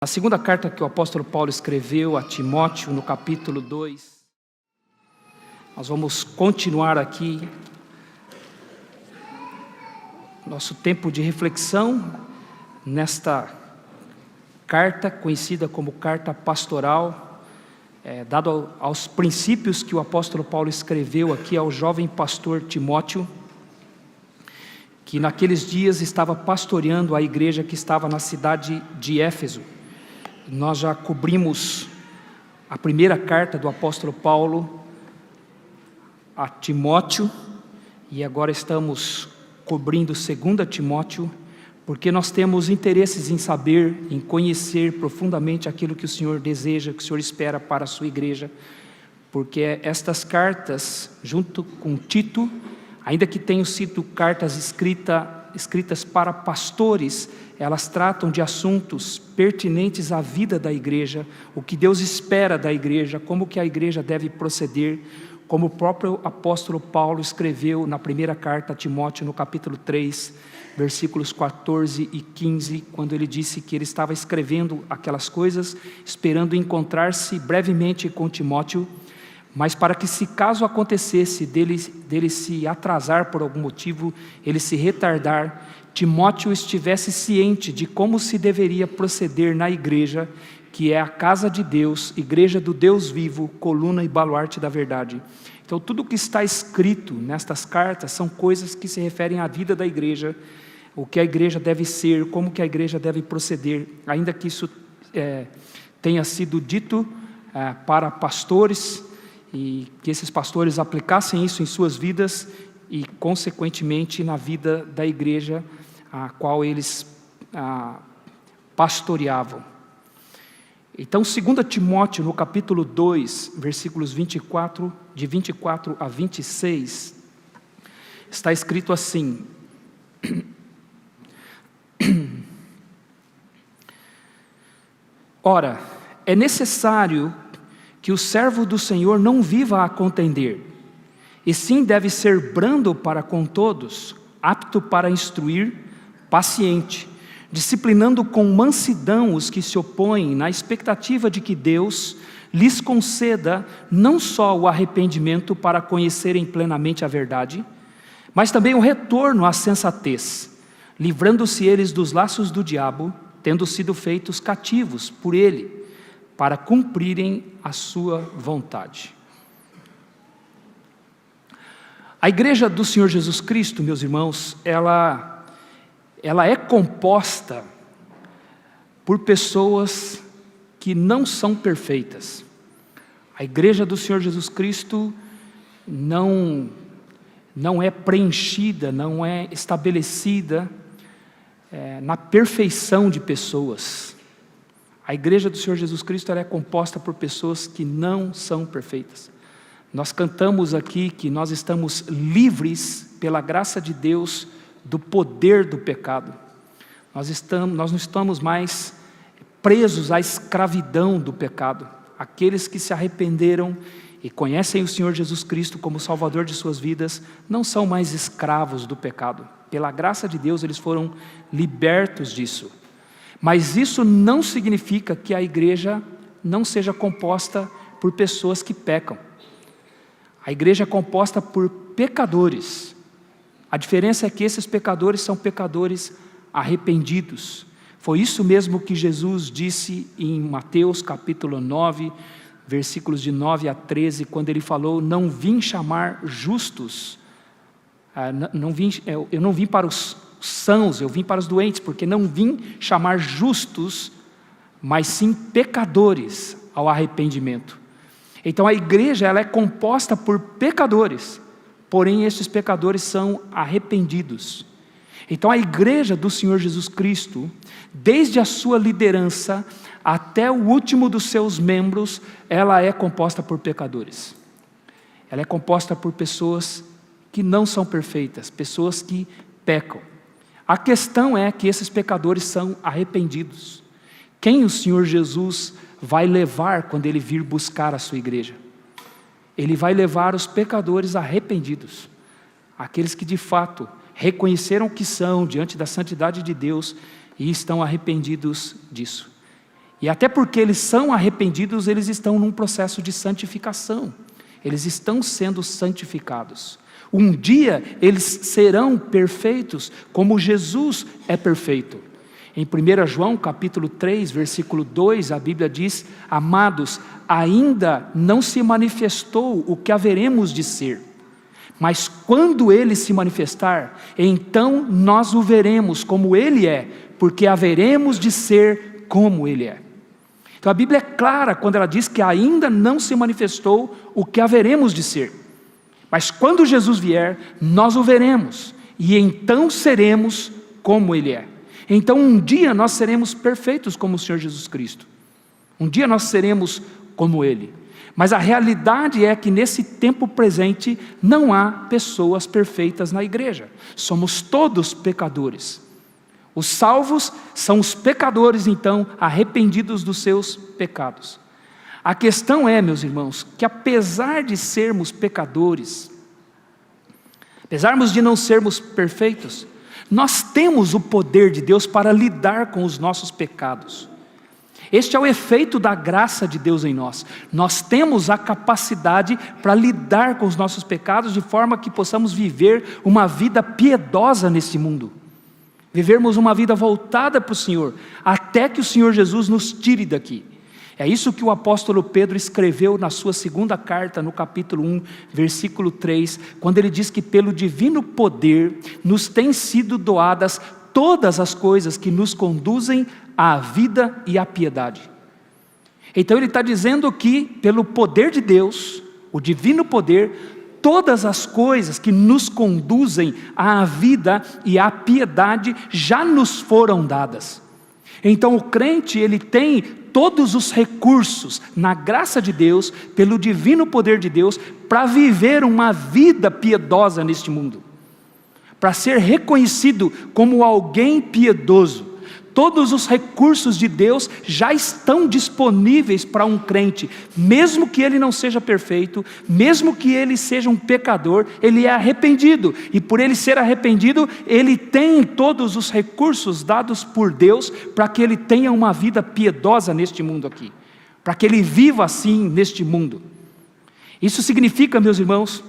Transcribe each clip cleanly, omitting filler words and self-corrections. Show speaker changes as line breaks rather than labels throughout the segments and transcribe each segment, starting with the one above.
A segunda carta que o apóstolo Paulo escreveu a Timóteo, no capítulo 2, nós vamos continuar aqui nosso tempo de reflexão nesta carta, conhecida como carta pastoral, dado aos princípios que o apóstolo Paulo escreveu aqui ao jovem pastor Timóteo, que naqueles dias estava pastoreando a igreja que estava na cidade de Éfeso. Nós já cobrimos a primeira carta do apóstolo Paulo a Timóteo, e agora estamos cobrindo 2 Timóteo, porque nós temos interesses em saber, em conhecer profundamente aquilo que o Senhor deseja, que o Senhor espera para a sua igreja, porque estas cartas, junto com Tito, ainda que tenham sido cartas escritas para pastores, elas tratam de assuntos pertinentes à vida da igreja, o que Deus espera da igreja, como que a igreja deve proceder, como o próprio apóstolo Paulo escreveu na primeira carta a Timóteo, no capítulo 3, versículos 14 e 15, quando ele disse que ele estava escrevendo aquelas coisas, esperando encontrar-se brevemente com Timóteo, mas para que, se caso acontecesse dele se atrasar por algum motivo, ele se retardar, Timóteo estivesse ciente de como se deveria proceder na igreja, que é a casa de Deus, igreja do Deus vivo, coluna e baluarte da verdade. Então, tudo o que está escrito nestas cartas são coisas que se referem à vida da igreja, o que a igreja deve ser, como que a igreja deve proceder, ainda que isso tenha sido dito para pastores, e que esses pastores aplicassem isso em suas vidas e, consequentemente, na vida da igreja a qual eles pastoreavam. Então, 2 Timóteo, no capítulo 2, versículos 24, de 24 a 26, está escrito assim: Ora, é necessário que o servo do Senhor não viva a contender, e sim deve ser brando para com todos, apto para instruir, paciente, disciplinando com mansidão os que se opõem, na expectativa de que Deus lhes conceda não só o arrependimento para conhecerem plenamente a verdade, mas também o retorno à sensatez, livrando-se eles dos laços do diabo, tendo sido feitos cativos por ele, para cumprirem a sua vontade. A igreja do Senhor Jesus Cristo, meus irmãos, ela é composta por pessoas que não são perfeitas. A igreja do Senhor Jesus Cristo não é preenchida, não é estabelecida na perfeição de pessoas. A igreja do Senhor Jesus Cristo ela é composta por pessoas que não são perfeitas. Nós cantamos aqui que nós estamos livres pela graça de Deus do poder do pecado. Nós não estamos mais presos à escravidão do pecado. Aqueles que se arrependeram e conhecem o Senhor Jesus Cristo como Salvador de suas vidas, não são mais escravos do pecado. Pela graça de Deus eles foram libertos disso. Mas isso não significa que a igreja não seja composta por pessoas que pecam. A igreja é composta por pecadores. A diferença é que esses pecadores são pecadores arrependidos. Foi isso mesmo que Jesus disse em Mateus capítulo 9, versículos de 9 a 13, quando ele falou: não vim chamar justos, eu não vim para os sãos, eu vim para os doentes, porque não vim chamar justos, mas sim pecadores ao arrependimento. Então a igreja ela é composta por pecadores, porém estes pecadores são arrependidos. Então a igreja do Senhor Jesus Cristo, desde a sua liderança até o último dos seus membros, ela é composta por pecadores. Ela é composta por pessoas que não são perfeitas, pessoas que pecam. A questão é que esses pecadores são arrependidos. Quem o Senhor Jesus vai levar quando Ele vir buscar a sua igreja? Ele vai levar os pecadores arrependidos, aqueles que de fato reconheceram o que são diante da santidade de Deus e estão arrependidos disso. E até porque eles são arrependidos, eles estão num processo de santificação. Eles estão sendo santificados. Um dia eles serão perfeitos, como Jesus é perfeito. Em 1 João capítulo 3, versículo 2, a Bíblia diz: amados, ainda não se manifestou o que haveremos de ser. Mas quando Ele se manifestar, então nós o veremos como Ele é, porque haveremos de ser como Ele é. Então a Bíblia é clara quando ela diz que ainda não se manifestou o que haveremos de ser. Mas quando Jesus vier, nós o veremos, e então seremos como Ele é. Então um dia nós seremos perfeitos como o Senhor Jesus Cristo. Um dia nós seremos como Ele. Mas a realidade é que nesse tempo presente não há pessoas perfeitas na igreja. Somos todos pecadores. Os salvos são os pecadores, então, arrependidos dos seus pecados. A questão é, meus irmãos, que apesar de sermos pecadores, apesar de não sermos perfeitos, nós temos o poder de Deus para lidar com os nossos pecados. Este é o efeito da graça de Deus em nós. Nós temos a capacidade para lidar com os nossos pecados de forma que possamos viver uma vida piedosa nesse mundo. Vivermos uma vida voltada para o Senhor, até que o Senhor Jesus nos tire daqui. É isso que o apóstolo Pedro escreveu na sua segunda carta, no capítulo 1, versículo 3, quando ele diz que pelo divino poder nos têm sido doadas todas as coisas que nos conduzem à vida e à piedade. Então ele está dizendo que pelo poder de Deus, o divino poder, todas as coisas que nos conduzem à vida e à piedade já nos foram dadas. Então o crente, ele tem todos os recursos, na graça de Deus, pelo divino poder de Deus, para viver uma vida piedosa neste mundo, para ser reconhecido como alguém piedoso. Todos os recursos de Deus já estão disponíveis para um crente, mesmo que ele não seja perfeito, mesmo que ele seja um pecador, ele é arrependido, e por ele ser arrependido, ele tem todos os recursos dados por Deus, para que ele tenha uma vida piedosa neste mundo aqui, para que ele viva assim neste mundo. Isso significa, meus irmãos,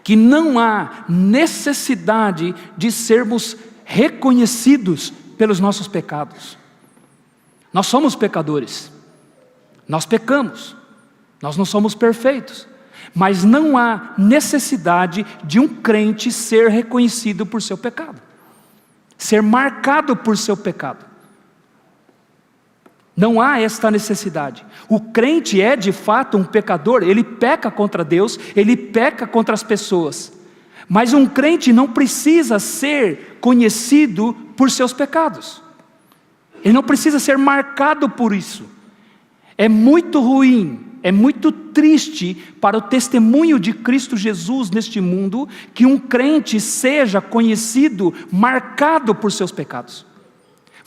que não há necessidade de sermos reconhecidos pelos nossos pecados. Nós somos pecadores, nós pecamos, nós não somos perfeitos, mas não há necessidade de um crente ser reconhecido por seu pecado, ser marcado por seu pecado. Não há esta necessidade. O crente é de fato um pecador, ele peca contra Deus, ele peca contra as pessoas. Mas um crente não precisa ser conhecido por seus pecados. Ele não precisa ser marcado por isso. É muito ruim, é muito triste para o testemunho de Cristo Jesus neste mundo que um crente seja conhecido, marcado por seus pecados.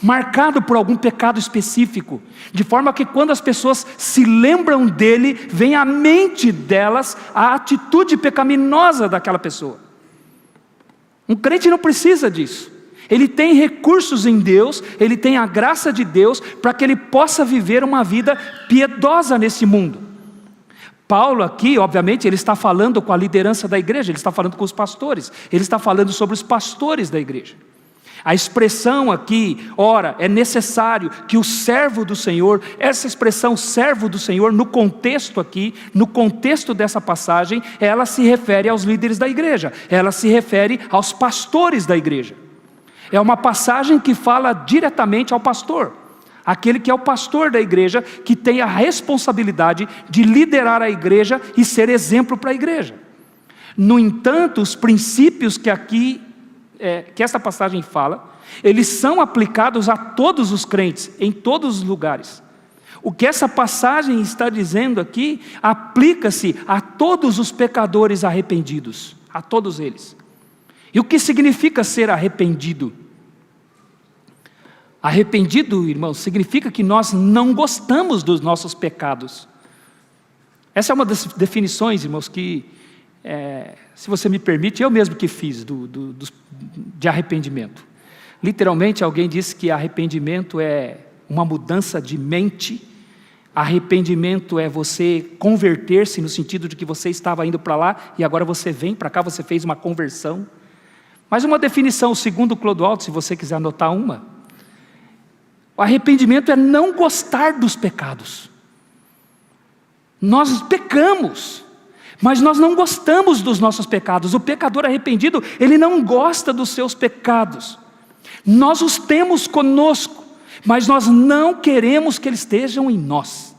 Marcado por algum pecado específico, de forma que quando as pessoas se lembram dele, vem à mente delas a atitude pecaminosa daquela pessoa. Um crente não precisa disso. Ele tem recursos em Deus, ele tem a graça de Deus para que ele possa viver uma vida piedosa nesse mundo. Paulo aqui, obviamente, ele está falando com a liderança da igreja, ele está falando com os pastores, ele está falando sobre os pastores da igreja. A expressão aqui, ora, é necessário que o servo do Senhor, essa expressão servo do Senhor, no contexto aqui, no contexto dessa passagem, ela se refere aos líderes da igreja, ela se refere aos pastores da igreja. É uma passagem que fala diretamente ao pastor, aquele que é o pastor da igreja, que tem a responsabilidade de liderar a igreja e ser exemplo para a igreja. No entanto, os princípios que aqui que essa passagem fala, eles são aplicados a todos os crentes, em todos os lugares. O que essa passagem está dizendo aqui, aplica-se a todos os pecadores arrependidos, a todos eles. E o que significa ser arrependido? Arrependido, irmãos, significa que nós não gostamos dos nossos pecados. Essa é uma das definições, irmãos, que se você me permite, eu mesmo que fiz de arrependimento. Literalmente alguém disse que arrependimento é uma mudança de mente. Arrependimento é você converter-se no sentido de que você estava indo para lá e agora você vem para cá, você fez uma conversão. Mas uma definição, segundo Clodoaldo, se você quiser anotar uma, o arrependimento é não gostar dos pecados. Nós pecamos, mas nós não gostamos dos nossos pecados. O pecador arrependido, ele não gosta dos seus pecados. Nós os temos conosco, mas nós não queremos que eles estejam em nós.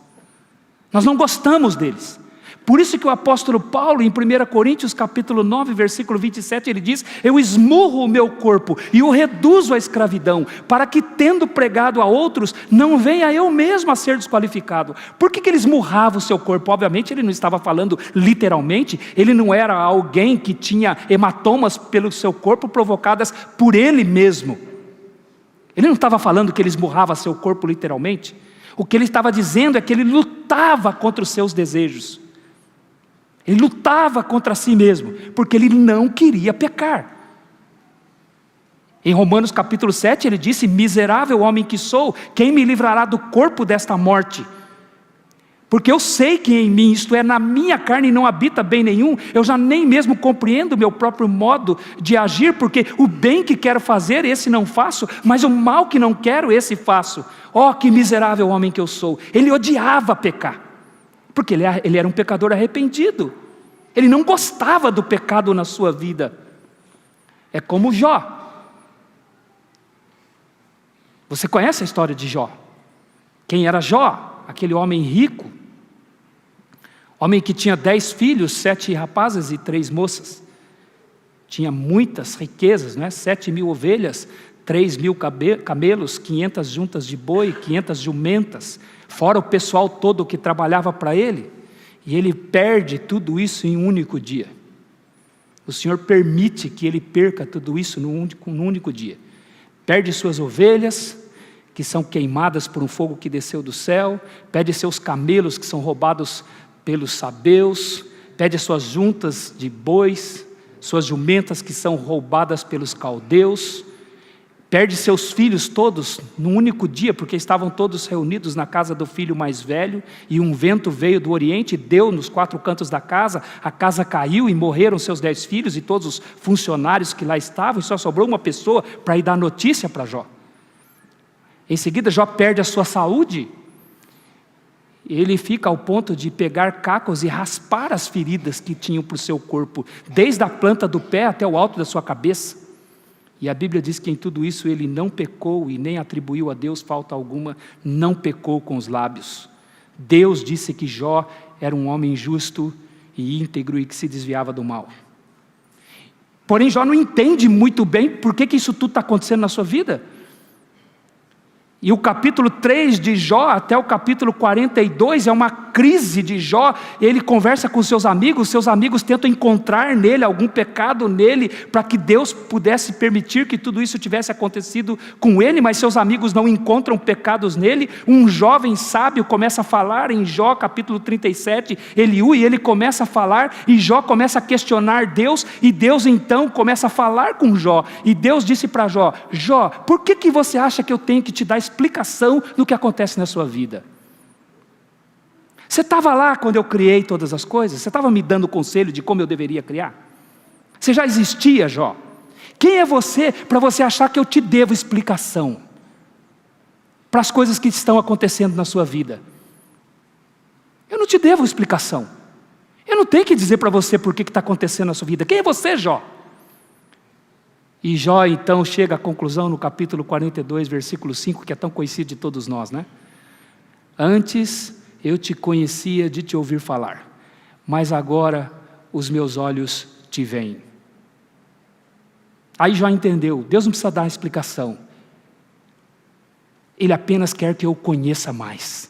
Nós não gostamos deles. Por isso que o apóstolo Paulo, em 1 Coríntios capítulo 9, versículo 27, ele diz: eu esmurro o meu corpo e o reduzo à escravidão, para que, tendo pregado a outros, não venha eu mesmo a ser desqualificado. Por que ele esmurrava o seu corpo? Obviamente ele não estava falando literalmente, ele não era alguém que tinha hematomas pelo seu corpo provocadas por ele mesmo. Ele não estava falando que ele esmurrava seu corpo literalmente. O que ele estava dizendo é que ele lutava contra os seus desejos. Ele lutava contra si mesmo, porque ele não queria pecar. Em Romanos capítulo 7 ele disse: miserável homem que sou, quem me livrará do corpo desta morte? Porque eu sei que em mim, isto é, na minha carne não habita bem nenhum, eu já nem mesmo compreendo o meu próprio modo de agir, porque o bem que quero fazer, esse não faço, mas o mal que não quero, esse faço. Oh, que miserável homem que eu sou! Ele odiava pecar, porque ele era um pecador arrependido, ele não gostava do pecado na sua vida. É como Jó. Você conhece a história de Jó? Quem era Jó? Aquele homem rico, homem que tinha 10 filhos, 7 rapazes e 3 moças, tinha muitas riquezas, 7.000 ovelhas, 3.000 camelos, 500 juntas de boi, 500 jumentas, fora o pessoal todo que trabalhava para ele, e ele perde tudo isso em um único dia. O Senhor permite que ele perca tudo isso num único dia. Perde suas ovelhas, que são queimadas por um fogo que desceu do céu, perde seus camelos que são roubados pelos sabeus, perde as suas juntas de bois, suas jumentas que são roubadas pelos caldeus, perde seus filhos todos num único dia, porque estavam todos reunidos na casa do filho mais velho, e um vento veio do oriente, deu nos 4 cantos da casa, a casa caiu e morreram seus 10 filhos e todos os funcionários que lá estavam, e só sobrou uma pessoa para ir dar notícia para Jó. Em seguida Jó perde a sua saúde, ele fica ao ponto de pegar cacos e raspar as feridas que tinham para o seu corpo, desde a planta do pé até o alto da sua cabeça. E a Bíblia diz que em tudo isso ele não pecou e nem atribuiu a Deus falta alguma, não pecou com os lábios. Deus disse que Jó era um homem justo e íntegro e que se desviava do mal. Porém Jó não entende muito bem por que isso tudo está acontecendo na sua vida. E o capítulo 3 de Jó até o capítulo 42 é uma crise de Jó. Ele conversa com seus amigos tentam encontrar nele algum pecado nele, para que Deus pudesse permitir que tudo isso tivesse acontecido com ele, mas seus amigos não encontram pecados nele. Um jovem sábio começa a falar em Jó capítulo 37, Eliú, e ele começa a falar, e Jó começa a questionar Deus, e Deus então começa a falar com Jó, e Deus disse para Jó: Jó, por que você acha que eu tenho que te dar explicação do que acontece na sua vida? Você estava lá quando eu criei todas as coisas? Você estava me dando conselho de como eu deveria criar? Você já existia, Jó? Quem é você para você achar que eu te devo explicação para as coisas que estão acontecendo na sua vida? Eu não te devo explicação. Eu não tenho que dizer para você por que está acontecendo na sua vida. Quem é você, Jó? E Jó então chega à conclusão no capítulo 42, versículo 5, que é tão conhecido de todos nós, Antes eu te conhecia de te ouvir falar, mas agora os meus olhos te veem. Aí Jó entendeu, Deus não precisa dar explicação. Ele apenas quer que eu o conheça mais.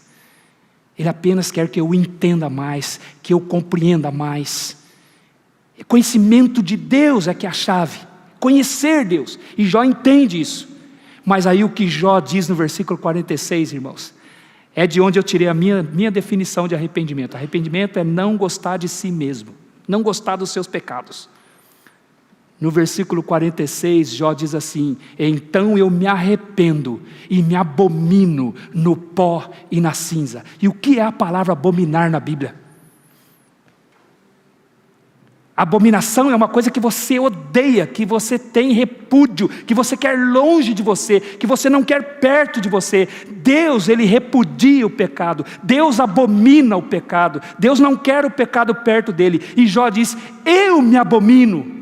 Ele apenas quer que eu o entenda mais, que eu compreenda mais. Conhecimento de Deus é que é a chave. Conhecer Deus, e Jó entende isso. Mas aí o que Jó diz no versículo 46, irmãos, é de onde eu tirei a minha definição de arrependimento. Arrependimento é não gostar de si mesmo, não gostar dos seus pecados. No versículo 46, Jó diz assim: então eu me arrependo e me abomino no pó e na cinza. E o que é a palavra abominar na Bíblia? Abominação é uma coisa que você odeia, que você tem repúdio, que você quer longe de você, que você não quer perto de você. Deus, Ele repudia o pecado, Deus abomina o pecado, Deus não quer o pecado perto dele. E Jó diz: eu me abomino.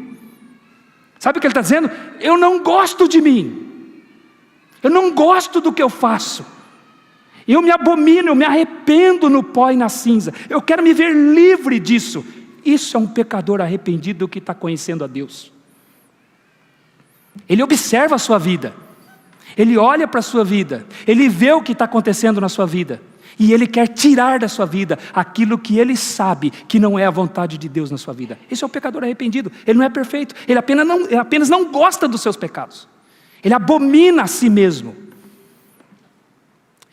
Sabe o que ele está dizendo? Eu não gosto de mim, eu não gosto do que eu faço, eu me abomino, eu me arrependo no pó e na cinza, eu quero me ver livre disso. Isso é um pecador arrependido que está conhecendo a Deus. Ele observa a sua vida, ele olha para a sua vida, ele vê o que está acontecendo na sua vida, e ele quer tirar da sua vida aquilo que ele sabe que não é a vontade de Deus na sua vida. Esse é o pecador arrependido. Ele não é perfeito, ele apenas não gosta dos seus pecados, ele abomina a si mesmo.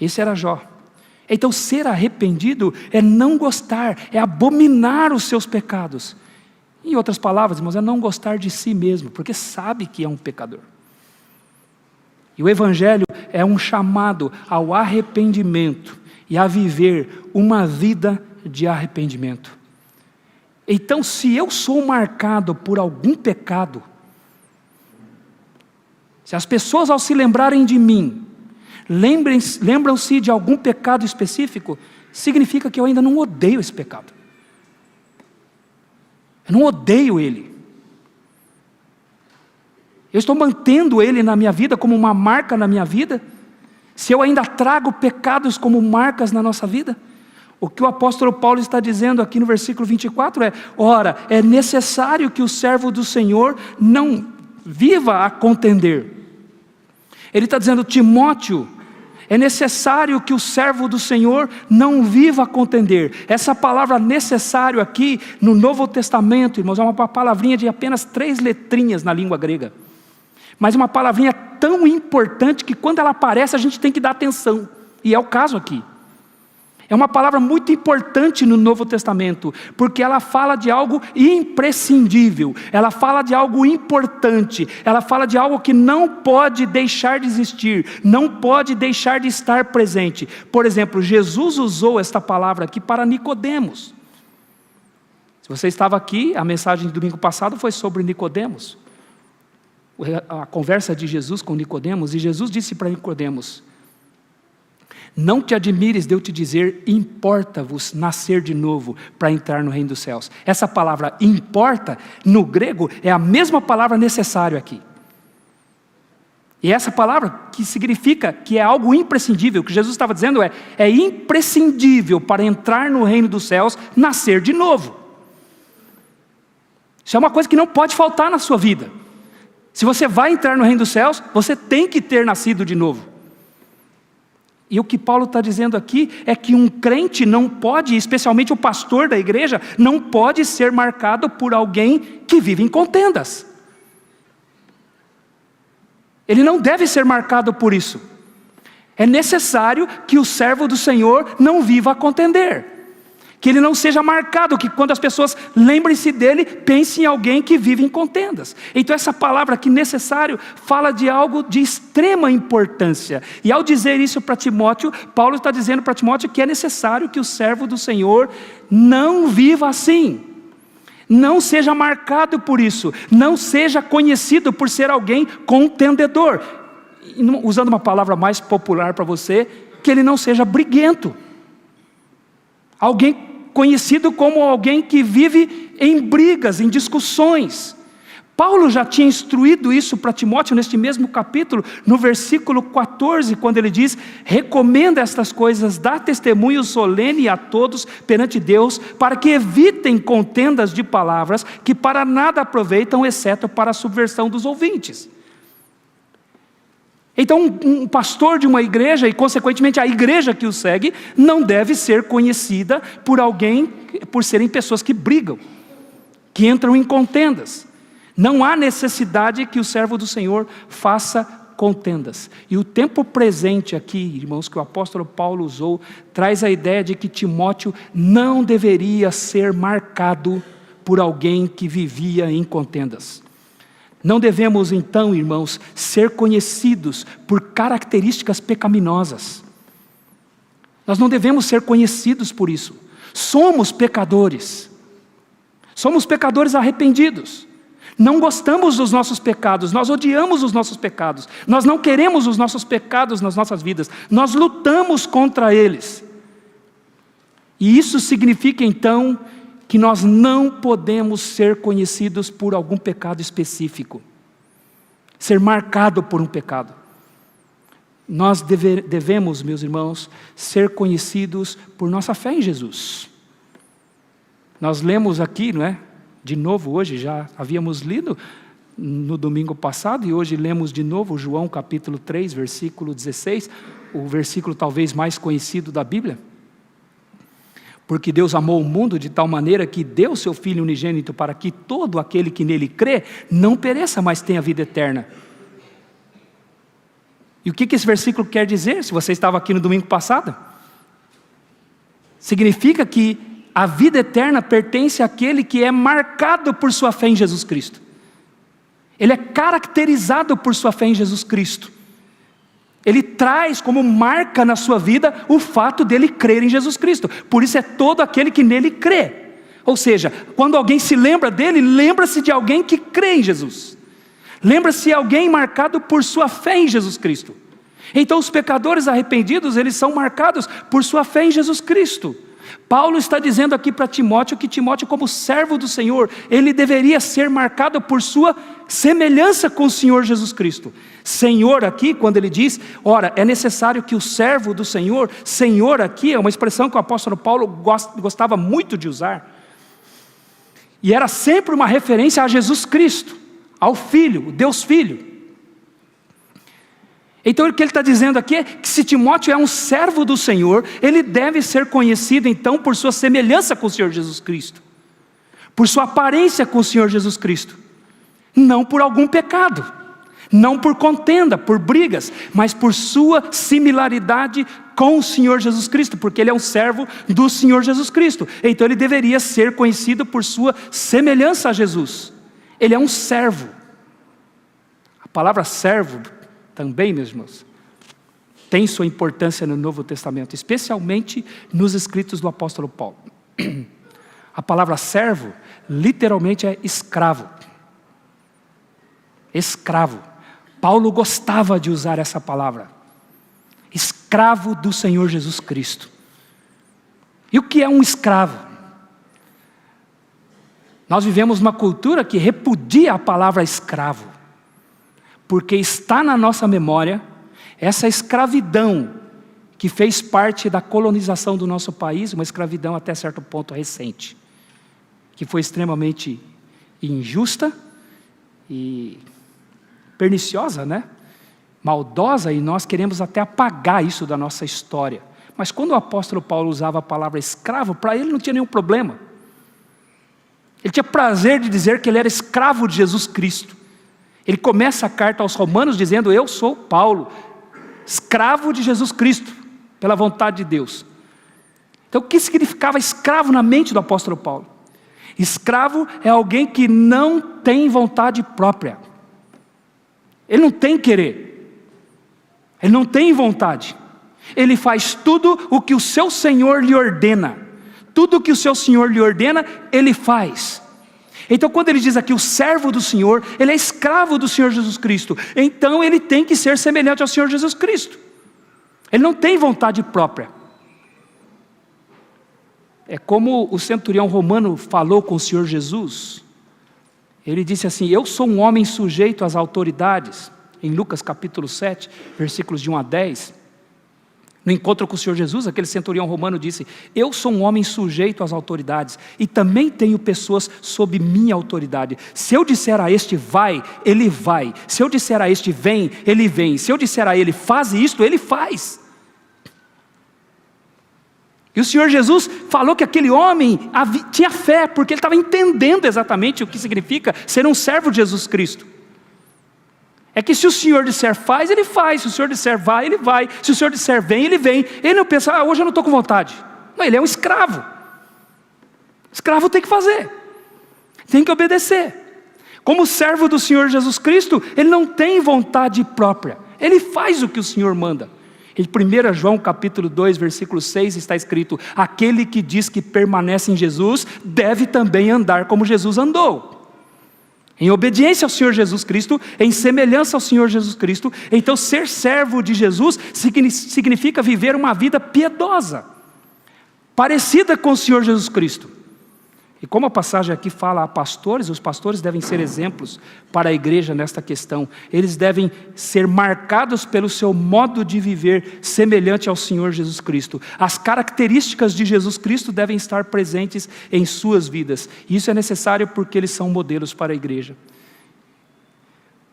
Esse era Jó. Então ser arrependido é não gostar, é abominar os seus pecados. Em outras palavras, irmãos, é não gostar de si mesmo, porque sabe que é um pecador. E o Evangelho é um chamado ao arrependimento e a viver uma vida de arrependimento. Então, se eu sou marcado por algum pecado, se as pessoas ao se lembrarem de mim, lembram-se de algum pecado específico, significa que eu ainda não odeio esse pecado. Eu não odeio ele. Eu estou mantendo ele na minha vida como uma marca na minha vida. Se eu ainda trago pecados como marcas na nossa vida, o que o apóstolo Paulo está dizendo aqui no versículo 24 é: ora, é necessário que o servo do Senhor não viva a contender. Ele está dizendo: Timóteo, é necessário que o servo do Senhor não viva a contender. Essa palavra necessário aqui no Novo Testamento, irmãos, é uma palavrinha de apenas 3 letrinhas na língua grega. Mas uma palavrinha tão importante que quando ela aparece a gente tem que dar atenção. E é o caso aqui. É uma palavra muito importante no Novo Testamento, porque ela fala de algo imprescindível, ela fala de algo importante, ela fala de algo que não pode deixar de existir, não pode deixar de estar presente. Por exemplo, Jesus usou esta palavra aqui para Nicodemos. Se você estava aqui, a mensagem de domingo passado foi sobre Nicodemos. A conversa de Jesus com Nicodemos, e Jesus disse para Nicodemos: não te admires de eu te dizer, importa-vos nascer de novo para entrar no reino dos céus. Essa palavra importa, no grego, é a mesma palavra necessário aqui. E essa palavra que significa que é algo imprescindível, o que Jesus estava dizendo é imprescindível para entrar no reino dos céus, nascer de novo. Isso é uma coisa que não pode faltar na sua vida. Se você vai entrar no reino dos céus, você tem que ter nascido de novo. E o que Paulo está dizendo aqui é que um crente não pode, especialmente o pastor da igreja, não pode ser marcado por alguém que vive em contendas. Ele não deve ser marcado por isso. É necessário que o servo do Senhor não viva a contender. Que ele não seja marcado, que quando as pessoas lembrem-se dele, pensem em alguém que vive em contendas. Então essa palavra aqui, necessário, fala de algo de extrema importância. E ao dizer isso para Timóteo, Paulo está dizendo para Timóteo que é necessário que o servo do Senhor não viva assim. Não seja marcado por isso. Não seja conhecido por ser alguém contendedor. Usando uma palavra mais popular para você, que ele não seja briguento. Alguém conhecido como alguém que vive em brigas, em discussões. Paulo já tinha instruído isso para Timóteo neste mesmo capítulo, no versículo 14, quando ele diz: recomenda estas coisas, dá testemunho solene a todos perante Deus, para que evitem contendas de palavras, que para nada aproveitam, exceto para a subversão dos ouvintes. Então um pastor de uma igreja, e consequentemente a igreja que o segue, não deve ser conhecida por serem pessoas que brigam, que entram em contendas. Não há necessidade que o servo do Senhor faça contendas. E o tempo presente aqui, irmãos, que o apóstolo Paulo usou, traz a ideia de que Timóteo não deveria ser marcado por alguém que vivia em contendas. Não devemos então, irmãos, ser conhecidos por características pecaminosas. Nós não devemos ser conhecidos por isso. Somos pecadores. Somos pecadores arrependidos. Não gostamos dos nossos pecados, nós odiamos os nossos pecados. Nós não queremos os nossos pecados nas nossas vidas. Nós lutamos contra eles. E isso significa então que nós não podemos ser conhecidos por algum pecado específico, ser marcado por um pecado. Nós devemos, meus irmãos, ser conhecidos por nossa fé em Jesus. Nós lemos aqui, não é? De novo hoje, já havíamos lido no domingo passado, e hoje lemos de novo João capítulo 3, versículo 16, o versículo talvez mais conhecido da Bíblia. Porque Deus amou o mundo de tal maneira que deu seu Filho unigênito para que todo aquele que nele crê não pereça, mas tenha vida eterna. E o que esse versículo quer dizer? Se você estava aqui no domingo passado, significa que a vida eterna pertence àquele que é marcado por sua fé em Jesus Cristo. Ele é caracterizado por sua fé em Jesus Cristo. Ele traz como marca na sua vida o fato dele crer em Jesus Cristo. Por isso é todo aquele que nele crê. Ou seja, quando alguém se lembra dele, lembra-se de alguém que crê em Jesus. Lembra-se de alguém marcado por sua fé em Jesus Cristo. Então os pecadores arrependidos, eles são marcados por sua fé em Jesus Cristo. Paulo está dizendo aqui para Timóteo que Timóteo, como servo do Senhor, ele deveria ser marcado por sua semelhança com o Senhor Jesus Cristo. Senhor aqui, quando ele diz, ora, é necessário que o servo do Senhor, Senhor aqui é uma expressão que o apóstolo Paulo gostava muito de usar. E era sempre uma referência a Jesus Cristo, ao Filho, o Deus Filho. Então o que ele está dizendo aqui é que se Timóteo é um servo do Senhor, ele deve ser conhecido então por sua semelhança com o Senhor Jesus Cristo, por sua aparência com o Senhor Jesus Cristo, não por algum pecado, não por contenda, por brigas, mas por sua similaridade com o Senhor Jesus Cristo, porque ele é um servo do Senhor Jesus Cristo. Então ele deveria ser conhecido por sua semelhança a Jesus. Ele é um servo. A palavra servo também, meus irmãos, tem sua importância no Novo Testamento, especialmente nos escritos do apóstolo Paulo. A palavra servo, literalmente é escravo. Escravo. Paulo gostava de usar essa palavra. Escravo do Senhor Jesus Cristo. E o que é um escravo? Nós vivemos uma cultura que repudia a palavra escravo, porque está na nossa memória essa escravidão que fez parte da colonização do nosso país, uma escravidão até certo ponto recente, que foi extremamente injusta e perniciosa, né? Maldosa, e nós queremos até apagar isso da nossa história. Mas quando o apóstolo Paulo usava a palavra escravo, para ele não tinha nenhum problema. Ele tinha prazer de dizer que ele era escravo de Jesus Cristo. Ele começa a carta aos Romanos dizendo, eu sou Paulo, escravo de Jesus Cristo, pela vontade de Deus. Então o que significava escravo na mente do apóstolo Paulo? Escravo é alguém que não tem vontade própria. Ele não tem querer. Ele não tem vontade. Ele faz tudo o que o seu Senhor lhe ordena. Tudo o que o seu Senhor lhe ordena, ele faz. Então quando ele diz aqui o servo do Senhor, ele é escravo do Senhor Jesus Cristo. Então ele tem que ser semelhante ao Senhor Jesus Cristo. Ele não tem vontade própria. É como o centurião romano falou com o Senhor Jesus. Ele disse assim, eu sou um homem sujeito às autoridades. Em Lucas capítulo 7, versículos de 1 a 10. No encontro com o Senhor Jesus, aquele centurião romano disse, eu sou um homem sujeito às autoridades, e também tenho pessoas sob minha autoridade. Se eu disser a este vai, ele vai. Se eu disser a este vem, ele vem. Se eu disser a ele faz isto, ele faz. E o Senhor Jesus falou que aquele homem tinha fé, porque ele estava entendendo exatamente o que significa ser um servo de Jesus Cristo. É que se o Senhor disser faz, ele faz. Se o Senhor disser vai, ele vai. Se o Senhor disser vem, ele vem. Ele não pensa, hoje eu não estou com vontade. Não, ele é um escravo. Escravo tem que fazer. Tem que obedecer. Como servo do Senhor Jesus Cristo, ele não tem vontade própria. Ele faz o que o Senhor manda. Em 1 João capítulo 2, versículo 6 está escrito: aquele que diz que permanece em Jesus, deve também andar como Jesus andou. Em obediência ao Senhor Jesus Cristo, em semelhança ao Senhor Jesus Cristo. Então ser servo de Jesus significa viver uma vida piedosa, parecida com o Senhor Jesus Cristo. E como a passagem aqui fala a pastores, os pastores devem ser exemplos para a igreja nesta questão. Eles devem ser marcados pelo seu modo de viver semelhante ao Senhor Jesus Cristo. As características de Jesus Cristo devem estar presentes em suas vidas. E isso é necessário porque eles são modelos para a igreja.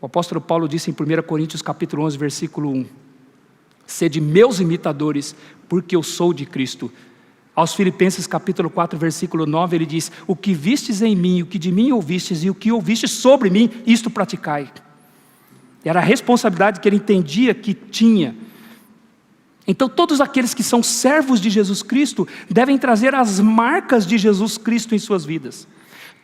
O apóstolo Paulo disse em 1 Coríntios capítulo 11, versículo 1: sede meus imitadores, porque eu sou de Cristo. Aos Filipenses capítulo 4, versículo 9, ele diz: o que vistes em mim, o que de mim ouvistes e o que ouvistes sobre mim, isto praticai. Era a responsabilidade que ele entendia que tinha. Então todos aqueles que são servos de Jesus Cristo devem trazer as marcas de Jesus Cristo em suas vidas.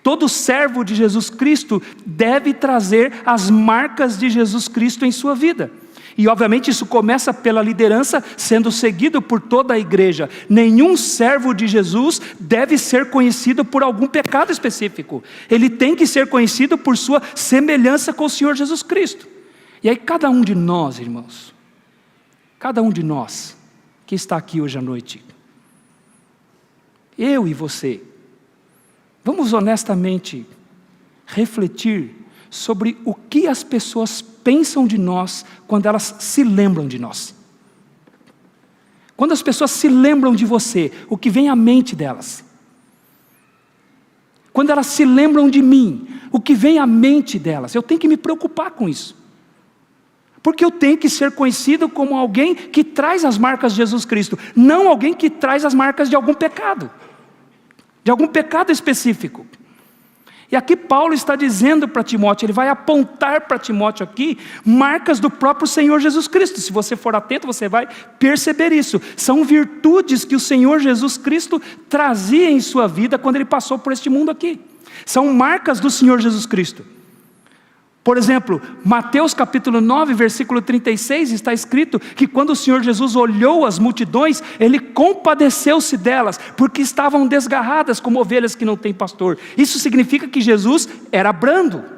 Todo servo de Jesus Cristo deve trazer as marcas de Jesus Cristo em sua vida. E obviamente isso começa pela liderança, sendo seguido por toda a igreja. Nenhum servo de Jesus deve ser conhecido por algum pecado específico. Ele tem que ser conhecido por sua semelhança com o Senhor Jesus Cristo. E aí cada um de nós, irmãos, cada um de nós que está aqui hoje à noite, eu e você, vamos honestamente refletir sobre o que as pessoas pensam de nós quando elas se lembram de nós. Quando as pessoas se lembram de você, o que vem à mente delas? Quando elas se lembram de mim, o que vem à mente delas? Eu tenho que me preocupar com isso. Porque eu tenho que ser conhecido como alguém que traz as marcas de Jesus Cristo, não alguém que traz as marcas de algum pecado específico. E aqui Paulo está dizendo para Timóteo, ele vai apontar para Timóteo aqui marcas do próprio Senhor Jesus Cristo. Se você for atento, você vai perceber isso. São virtudes que o Senhor Jesus Cristo trazia em sua vida quando ele passou por este mundo aqui. São marcas do Senhor Jesus Cristo. Por exemplo, Mateus capítulo 9, versículo 36, está escrito que quando o Senhor Jesus olhou as multidões, Ele compadeceu-se delas, porque estavam desgarradas como ovelhas que não têm pastor. Isso significa que Jesus era brando.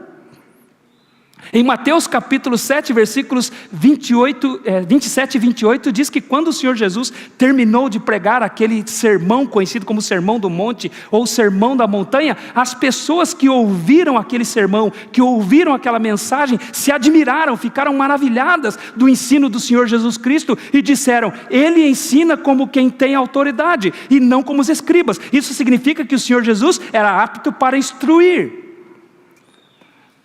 Em Mateus capítulo 7, versículos 27 e 28, diz que quando o Senhor Jesus terminou de pregar aquele sermão conhecido como Sermão do Monte, ou Sermão da Montanha, as pessoas que ouviram aquele sermão, que ouviram aquela mensagem, se admiraram, ficaram maravilhadas do ensino do Senhor Jesus Cristo, e disseram: Ele ensina como quem tem autoridade, e não como os escribas. Isso significa que o Senhor Jesus era apto para instruir.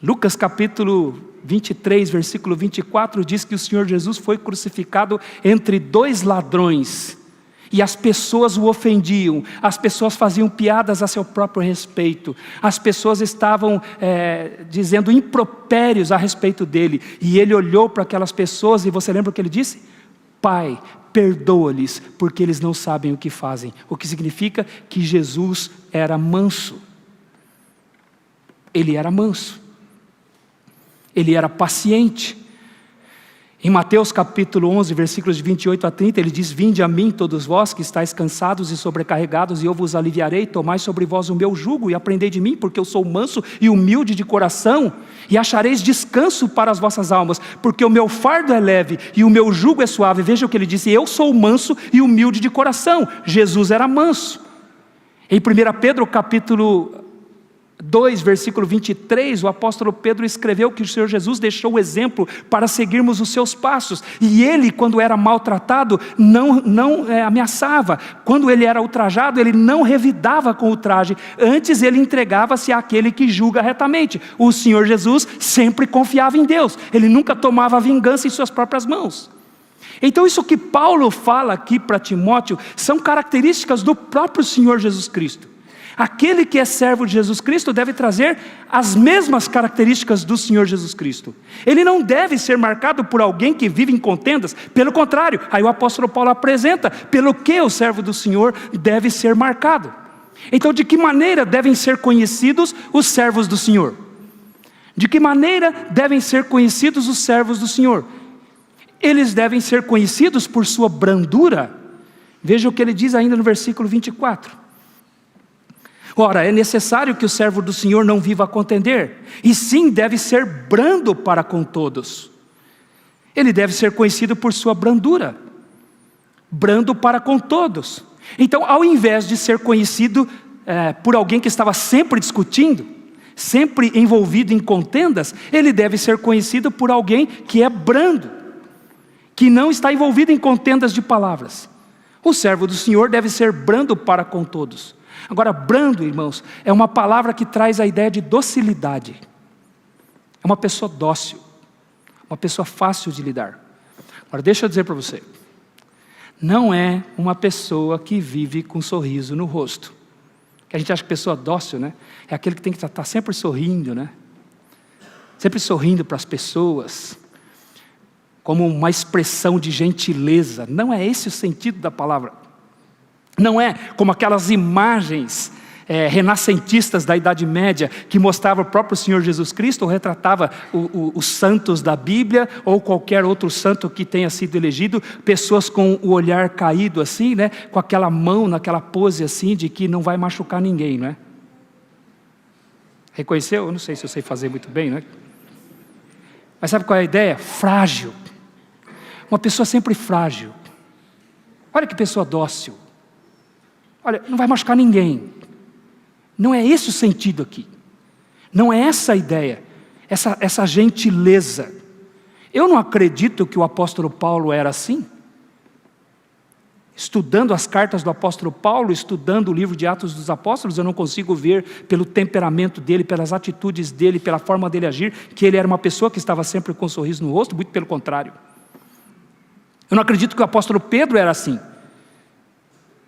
Lucas capítulo 23, versículo 24, diz que o Senhor Jesus foi crucificado entre dois ladrões, e as pessoas o ofendiam, as pessoas faziam piadas a seu próprio respeito, as pessoas estavam dizendo impropérios a respeito dele, e ele olhou para aquelas pessoas, e você lembra o que ele disse? Pai, perdoa-lhes, porque eles não sabem o que fazem. O que significa que Jesus era manso. Ele era manso. Ele era paciente. Em Mateus capítulo 11, versículos de 28 a 30, ele diz: Vinde a mim todos vós que estáis cansados e sobrecarregados, e eu vos aliviarei. Tomai sobre vós o meu jugo e aprendei de mim, porque eu sou manso e humilde de coração, e achareis descanso para as vossas almas, porque o meu fardo é leve e o meu jugo é suave. Veja o que ele disse: eu sou manso e humilde de coração. Jesus era manso. Em 1 Pedro capítulo 2, versículo 23, o apóstolo Pedro escreveu que o Senhor Jesus deixou o exemplo para seguirmos os seus passos, e ele, quando era maltratado, não ameaçava, quando ele era ultrajado, ele não revidava com ultraje, antes ele entregava-se àquele que julga retamente. O Senhor Jesus sempre confiava em Deus, ele nunca tomava vingança em suas próprias mãos. Então isso que Paulo fala aqui para Timóteo, são características do próprio Senhor Jesus Cristo. Aquele que é servo de Jesus Cristo deve trazer as mesmas características do Senhor Jesus Cristo. Ele não deve ser marcado por alguém que vive em contendas, pelo contrário, aí o apóstolo Paulo apresenta pelo que o servo do Senhor deve ser marcado. Então, de que maneira devem ser conhecidos os servos do Senhor? De que maneira devem ser conhecidos os servos do Senhor? Eles devem ser conhecidos por sua brandura. Veja o que ele diz ainda no versículo 24. Ora, é necessário que o servo do Senhor não viva a contender, e sim deve ser brando para com todos. Ele deve ser conhecido por sua brandura. Brando para com todos. Então, ao invés de ser conhecido por alguém que estava sempre discutindo, sempre envolvido em contendas, ele deve ser conhecido por alguém que é brando, que não está envolvido em contendas de palavras. O servo do Senhor deve ser brando para com todos. Agora, brando, irmãos, é uma palavra que traz a ideia de docilidade. É uma pessoa dócil, uma pessoa fácil de lidar. Agora, deixa eu dizer para você, não é uma pessoa que vive com um sorriso no rosto. Que a gente acha que pessoa dócil, né? É aquele que tem que estar sempre sorrindo, né? Sempre sorrindo para as pessoas, como uma expressão de gentileza. Não é esse o sentido da palavra. Não é como aquelas imagens renascentistas da Idade Média, que mostrava o próprio Senhor Jesus Cristo, ou retratava os santos da Bíblia, ou qualquer outro santo que tenha sido elegido, pessoas com o olhar caído assim, né? Com aquela mão naquela pose assim, de que não vai machucar ninguém, não é? Reconheceu? Eu não sei se eu sei fazer muito bem, não é? Mas sabe qual é a ideia? Frágil. Uma pessoa sempre frágil. Olha que pessoa dócil. Olha, não vai machucar ninguém. Não é esse o sentido aqui. Não é essa a ideia. Essa gentileza. Eu não acredito que o apóstolo Paulo era assim. Estudando as cartas do apóstolo Paulo, estudando o livro de Atos dos Apóstolos, eu não consigo ver pelo temperamento dele, pelas atitudes dele, pela forma dele agir, que ele era uma pessoa que estava sempre com um sorriso no rosto, muito pelo contrário. Eu não acredito que o apóstolo Pedro era assim,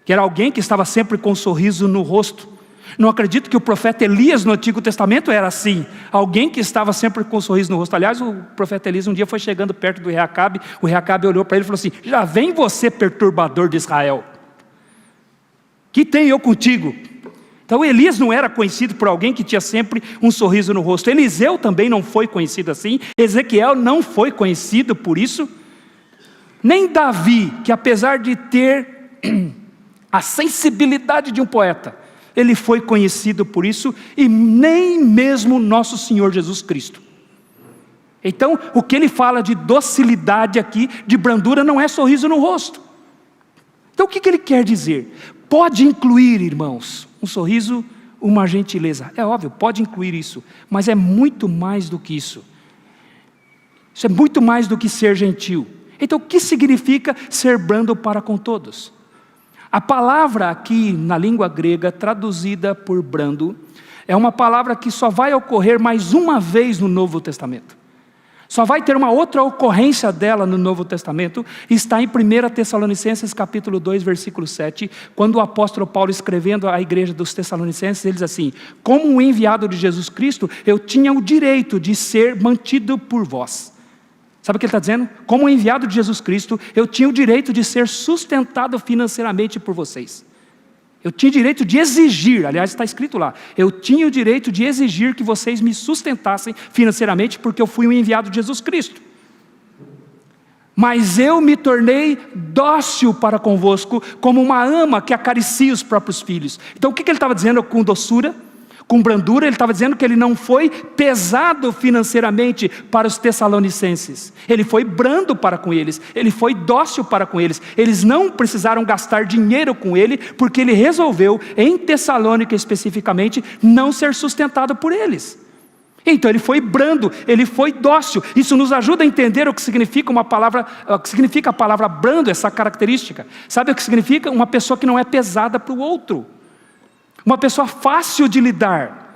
que era alguém que estava sempre com um sorriso no rosto. Não acredito que o profeta Elias no Antigo Testamento era assim, alguém que estava sempre com um sorriso no rosto. Aliás, o profeta Elias um dia foi chegando perto do rei Acabe, o rei Acabe olhou para ele e falou assim: já vem você, perturbador de Israel, que tenho eu contigo? Então Elias não era conhecido por alguém que tinha sempre um sorriso no rosto. Eliseu também não foi conhecido assim, Ezequiel não foi conhecido por isso, nem Davi, que apesar de ter a sensibilidade de um poeta, ele foi conhecido por isso, e nem mesmo nosso Senhor Jesus Cristo. Então, o que ele fala de docilidade aqui, de brandura, não é sorriso no rosto. Então, o que ele quer dizer? Pode incluir, irmãos, um sorriso, uma gentileza. É óbvio, pode incluir isso, mas é muito mais do que isso. Isso é muito mais do que ser gentil. Então, o que significa ser brando para com todos? A palavra aqui na língua grega, traduzida por brando, é uma palavra que só vai ocorrer mais uma vez no Novo Testamento. Só vai ter uma outra ocorrência dela no Novo Testamento, está em 1 Tessalonicenses capítulo 2, versículo 7, quando o apóstolo Paulo, escrevendo à igreja dos Tessalonicenses, ele diz assim: como um enviado de Jesus Cristo, eu tinha o direito de ser mantido por vós. Sabe o que ele está dizendo? Como enviado de Jesus Cristo, eu tinha o direito de ser sustentado financeiramente por vocês. Eu tinha o direito de exigir, aliás está escrito lá, eu tinha o direito de exigir que vocês me sustentassem financeiramente, porque eu fui um enviado de Jesus Cristo. Mas eu me tornei dócil para convosco, como uma ama que acaricia os próprios filhos. Então o que ele estava dizendo com doçura? Com brandura, ele estava dizendo que ele não foi pesado financeiramente para os tessalonicenses. Ele foi brando para com eles, ele foi dócil para com eles. Eles não precisaram gastar dinheiro com ele, porque ele resolveu, em Tessalônica especificamente, não ser sustentado por eles. Então ele foi brando, ele foi dócil. Isso nos ajuda a entender o que significa o que significa a palavra brando, essa característica. Sabe o que significa? Uma pessoa que não é pesada para o outro. Uma pessoa fácil de lidar.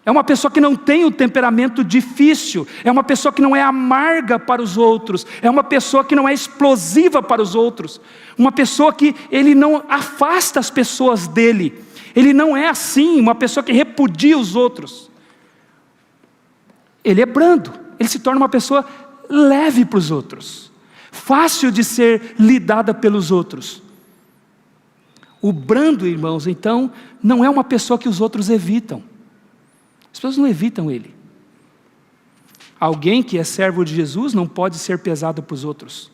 É uma pessoa que não tem o temperamento difícil. É uma pessoa que não é amarga para os outros. É uma pessoa que não é explosiva para os outros. Uma pessoa que ele não afasta as pessoas dele. Ele não é assim, uma pessoa que repudia os outros. Ele é brando. Ele se torna uma pessoa leve para os outros. Fácil de ser lidada pelos outros. O brando, irmãos, então, não é uma pessoa que os outros evitam. As pessoas não evitam ele. Alguém que é servo de Jesus não pode ser pesado para os outros.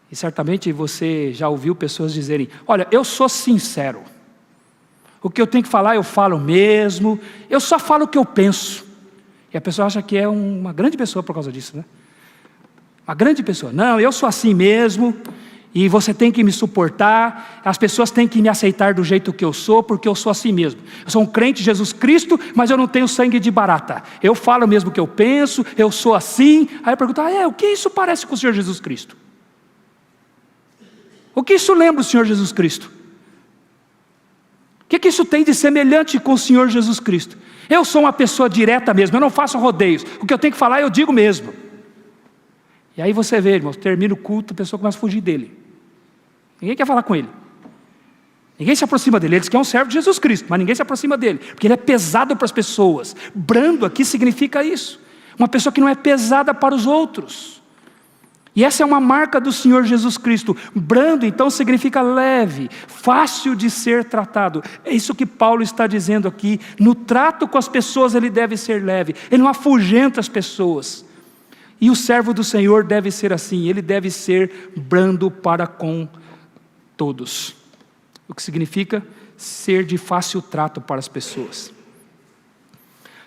E certamente você já ouviu pessoas dizerem: olha, eu sou sincero. O que eu tenho que falar, eu falo mesmo. Eu só falo o que eu penso. E a pessoa acha que é uma grande pessoa por causa disso, né? Uma grande pessoa. Não, eu sou assim mesmo. E você tem que me suportar. As pessoas têm que me aceitar do jeito que eu sou, porque eu sou assim mesmo. Eu sou um crente de Jesus Cristo, mas eu não tenho sangue de barata. Eu falo mesmo o que eu penso, eu sou assim. Aí eu pergunto: o que isso parece com o Senhor Jesus Cristo? O que isso lembra o Senhor Jesus Cristo? O que isso tem de semelhante com o Senhor Jesus Cristo? Eu sou uma pessoa direta mesmo, eu não faço rodeios. O que eu tenho que falar, eu digo mesmo. E aí você vê, irmãos, termina o culto, a pessoa começa a fugir dele. Ninguém quer falar com ele. Ninguém se aproxima dele. Ele diz que é um servo de Jesus Cristo, mas ninguém se aproxima dele, porque ele é pesado para as pessoas. Brando aqui significa isso. Uma pessoa que não é pesada para os outros. E essa é uma marca do Senhor Jesus Cristo. Brando, então, significa leve, fácil de ser tratado. É isso que Paulo está dizendo aqui. No trato com as pessoas ele deve ser leve. Ele não afugenta as pessoas. E o servo do Senhor deve ser assim. Ele deve ser brando para com todos. O que significa ser de fácil trato para as pessoas.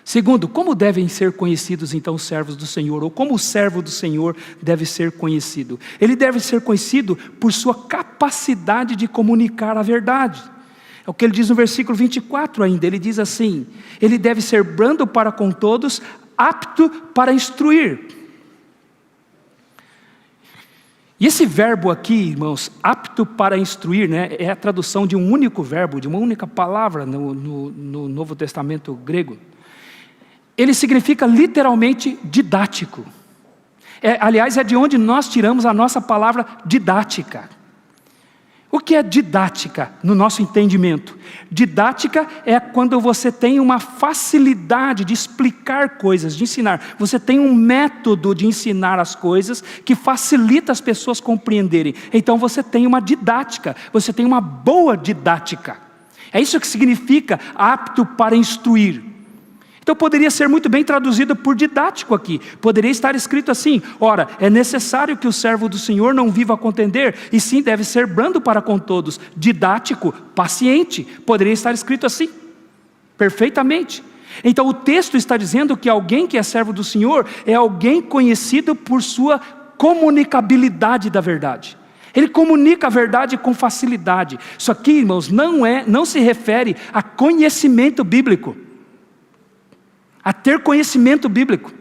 Segundo, como devem ser conhecidos então os servos do Senhor? Ou como o servo do Senhor deve ser conhecido? Ele deve ser conhecido por sua capacidade de comunicar a verdade. É o que ele diz no versículo 24 ainda. Ele diz assim: ele deve ser brando para com todos, apto para instruir. E esse verbo aqui, irmãos, apto para instruir, né, é a tradução de um único verbo, de uma única palavra no Novo Testamento grego. Ele significa literalmente didático. Aliás, é de onde nós tiramos a nossa palavra didática. O que é didática no nosso entendimento? Didática é quando você tem uma facilidade de explicar coisas, de ensinar. Você tem um método de ensinar as coisas que facilita as pessoas compreenderem. Então você tem uma didática, você tem uma boa didática. É isso que significa apto para instruir. Então poderia ser muito bem traduzido por didático aqui. Poderia estar escrito assim: ora, é necessário que o servo do Senhor não viva a contender, e sim deve ser brando para com todos, didático, paciente. Poderia estar escrito assim, perfeitamente. Então o texto está dizendo que alguém que é servo do Senhor é alguém conhecido por sua comunicabilidade da verdade. Ele comunica a verdade com facilidade. Isso aqui, irmãos, não se refere a conhecimento bíblico, a ter conhecimento bíblico.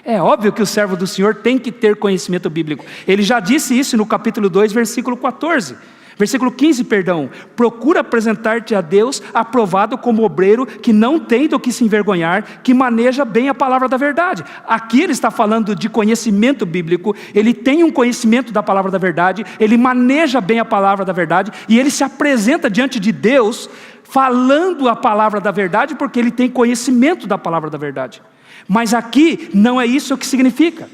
É óbvio que o servo do Senhor tem que ter conhecimento bíblico. Ele já disse isso no capítulo 2, versículo 14. Versículo 15, perdão. Procura apresentar-te a Deus aprovado como obreiro que não tem do que se envergonhar, que maneja bem a palavra da verdade. Aqui ele está falando de conhecimento bíblico. Ele tem um conhecimento da palavra da verdade, ele maneja bem a palavra da verdade, e ele se apresenta diante de Deus falando a palavra da verdade, porque ele tem conhecimento da palavra da verdade. Mas aqui não é isso que significa.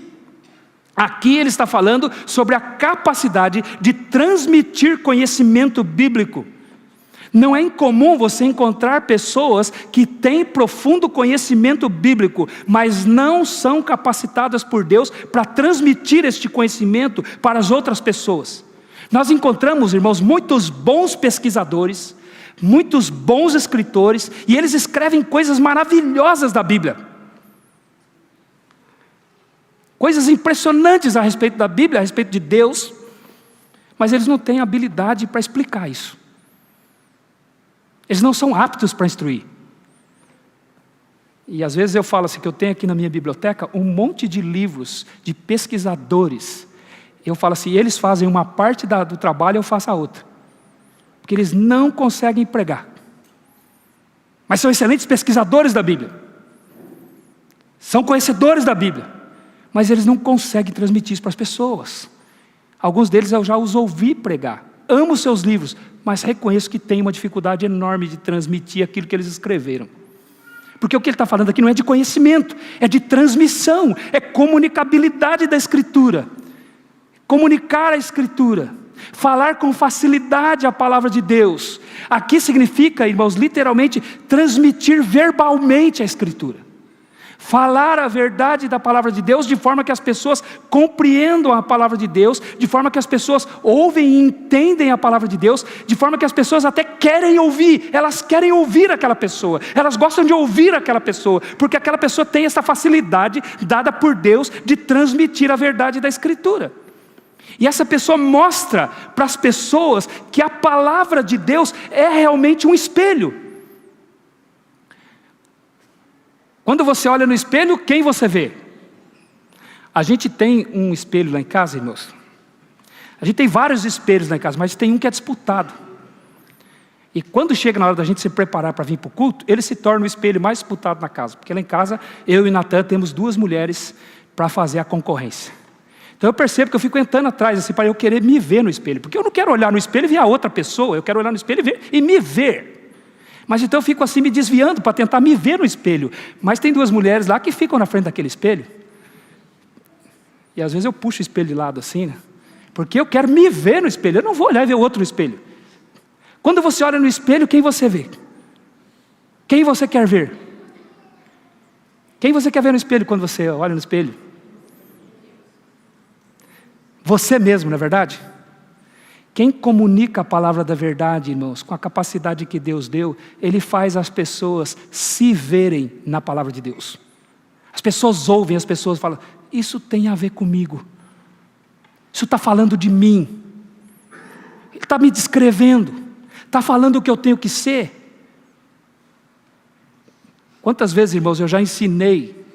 Aqui ele está falando sobre a capacidade de transmitir conhecimento bíblico. Não é incomum você encontrar pessoas que têm profundo conhecimento bíblico, mas não são capacitadas por Deus para transmitir este conhecimento para as outras pessoas. Nós encontramos, irmãos, muitos bons pesquisadores, muitos bons escritores, e eles escrevem coisas maravilhosas da Bíblia. Coisas impressionantes a respeito da Bíblia, a respeito de Deus, mas eles não têm habilidade para explicar isso. Eles não são aptos para instruir. E às vezes eu falo assim, que eu tenho aqui na minha biblioteca um monte de livros de pesquisadores. Eu falo assim, eles fazem uma parte do trabalho, eu faço a outra. Porque eles não conseguem pregar. Mas são excelentes pesquisadores da Bíblia. São conhecedores da Bíblia. Mas eles não conseguem transmitir isso para as pessoas. Alguns deles eu já os ouvi pregar. Amo seus livros, mas reconheço que tem uma dificuldade enorme de transmitir aquilo que eles escreveram. Porque o que ele está falando aqui não é de conhecimento, é de transmissão, é comunicabilidade da Escritura. Comunicar a Escritura. Falar com facilidade a palavra de Deus. Aqui significa, irmãos, literalmente transmitir verbalmente a Escritura. Falar a verdade da palavra de Deus de forma que as pessoas compreendam a palavra de Deus, de forma que as pessoas ouvem e entendem a palavra de Deus, de forma que as pessoas até querem ouvir, elas querem ouvir aquela pessoa, elas gostam de ouvir aquela pessoa, porque aquela pessoa tem essa facilidade dada por Deus de transmitir a verdade da Escritura. E essa pessoa mostra para as pessoas que a palavra de Deus é realmente um espelho. Quando você olha no espelho, quem você vê? A gente tem um espelho lá em casa, irmãos. A gente tem vários espelhos lá em casa, mas tem um que é disputado. E quando chega na hora da gente se preparar para vir para o culto, ele se torna o espelho mais disputado na casa. Porque lá em casa, eu e Natan temos 2 mulheres para fazer a concorrência. Então eu percebo que eu fico entrando atrás, assim, para eu querer me ver no espelho. Porque eu não quero olhar no espelho e ver a outra pessoa, eu quero olhar no espelho e me ver. Mas então eu fico assim me desviando para tentar me ver no espelho. Mas tem 2 mulheres lá que ficam na frente daquele espelho. E às vezes eu puxo o espelho de lado assim, né? Porque eu quero me ver no espelho, eu não vou olhar e ver o outro no espelho. Quando você olha no espelho, quem você vê? Quem você quer ver? Quem você quer ver no espelho quando você olha no espelho? Você mesmo, não é verdade? Quem comunica a palavra da verdade, irmãos, com a capacidade que Deus deu, ele faz as pessoas se verem na palavra de Deus. As pessoas ouvem, as pessoas falam, isso tem a ver comigo. Isso está falando de mim. Ele está me descrevendo. Está falando o que eu tenho que ser. Quantas vezes, irmãos, eu já ensinei.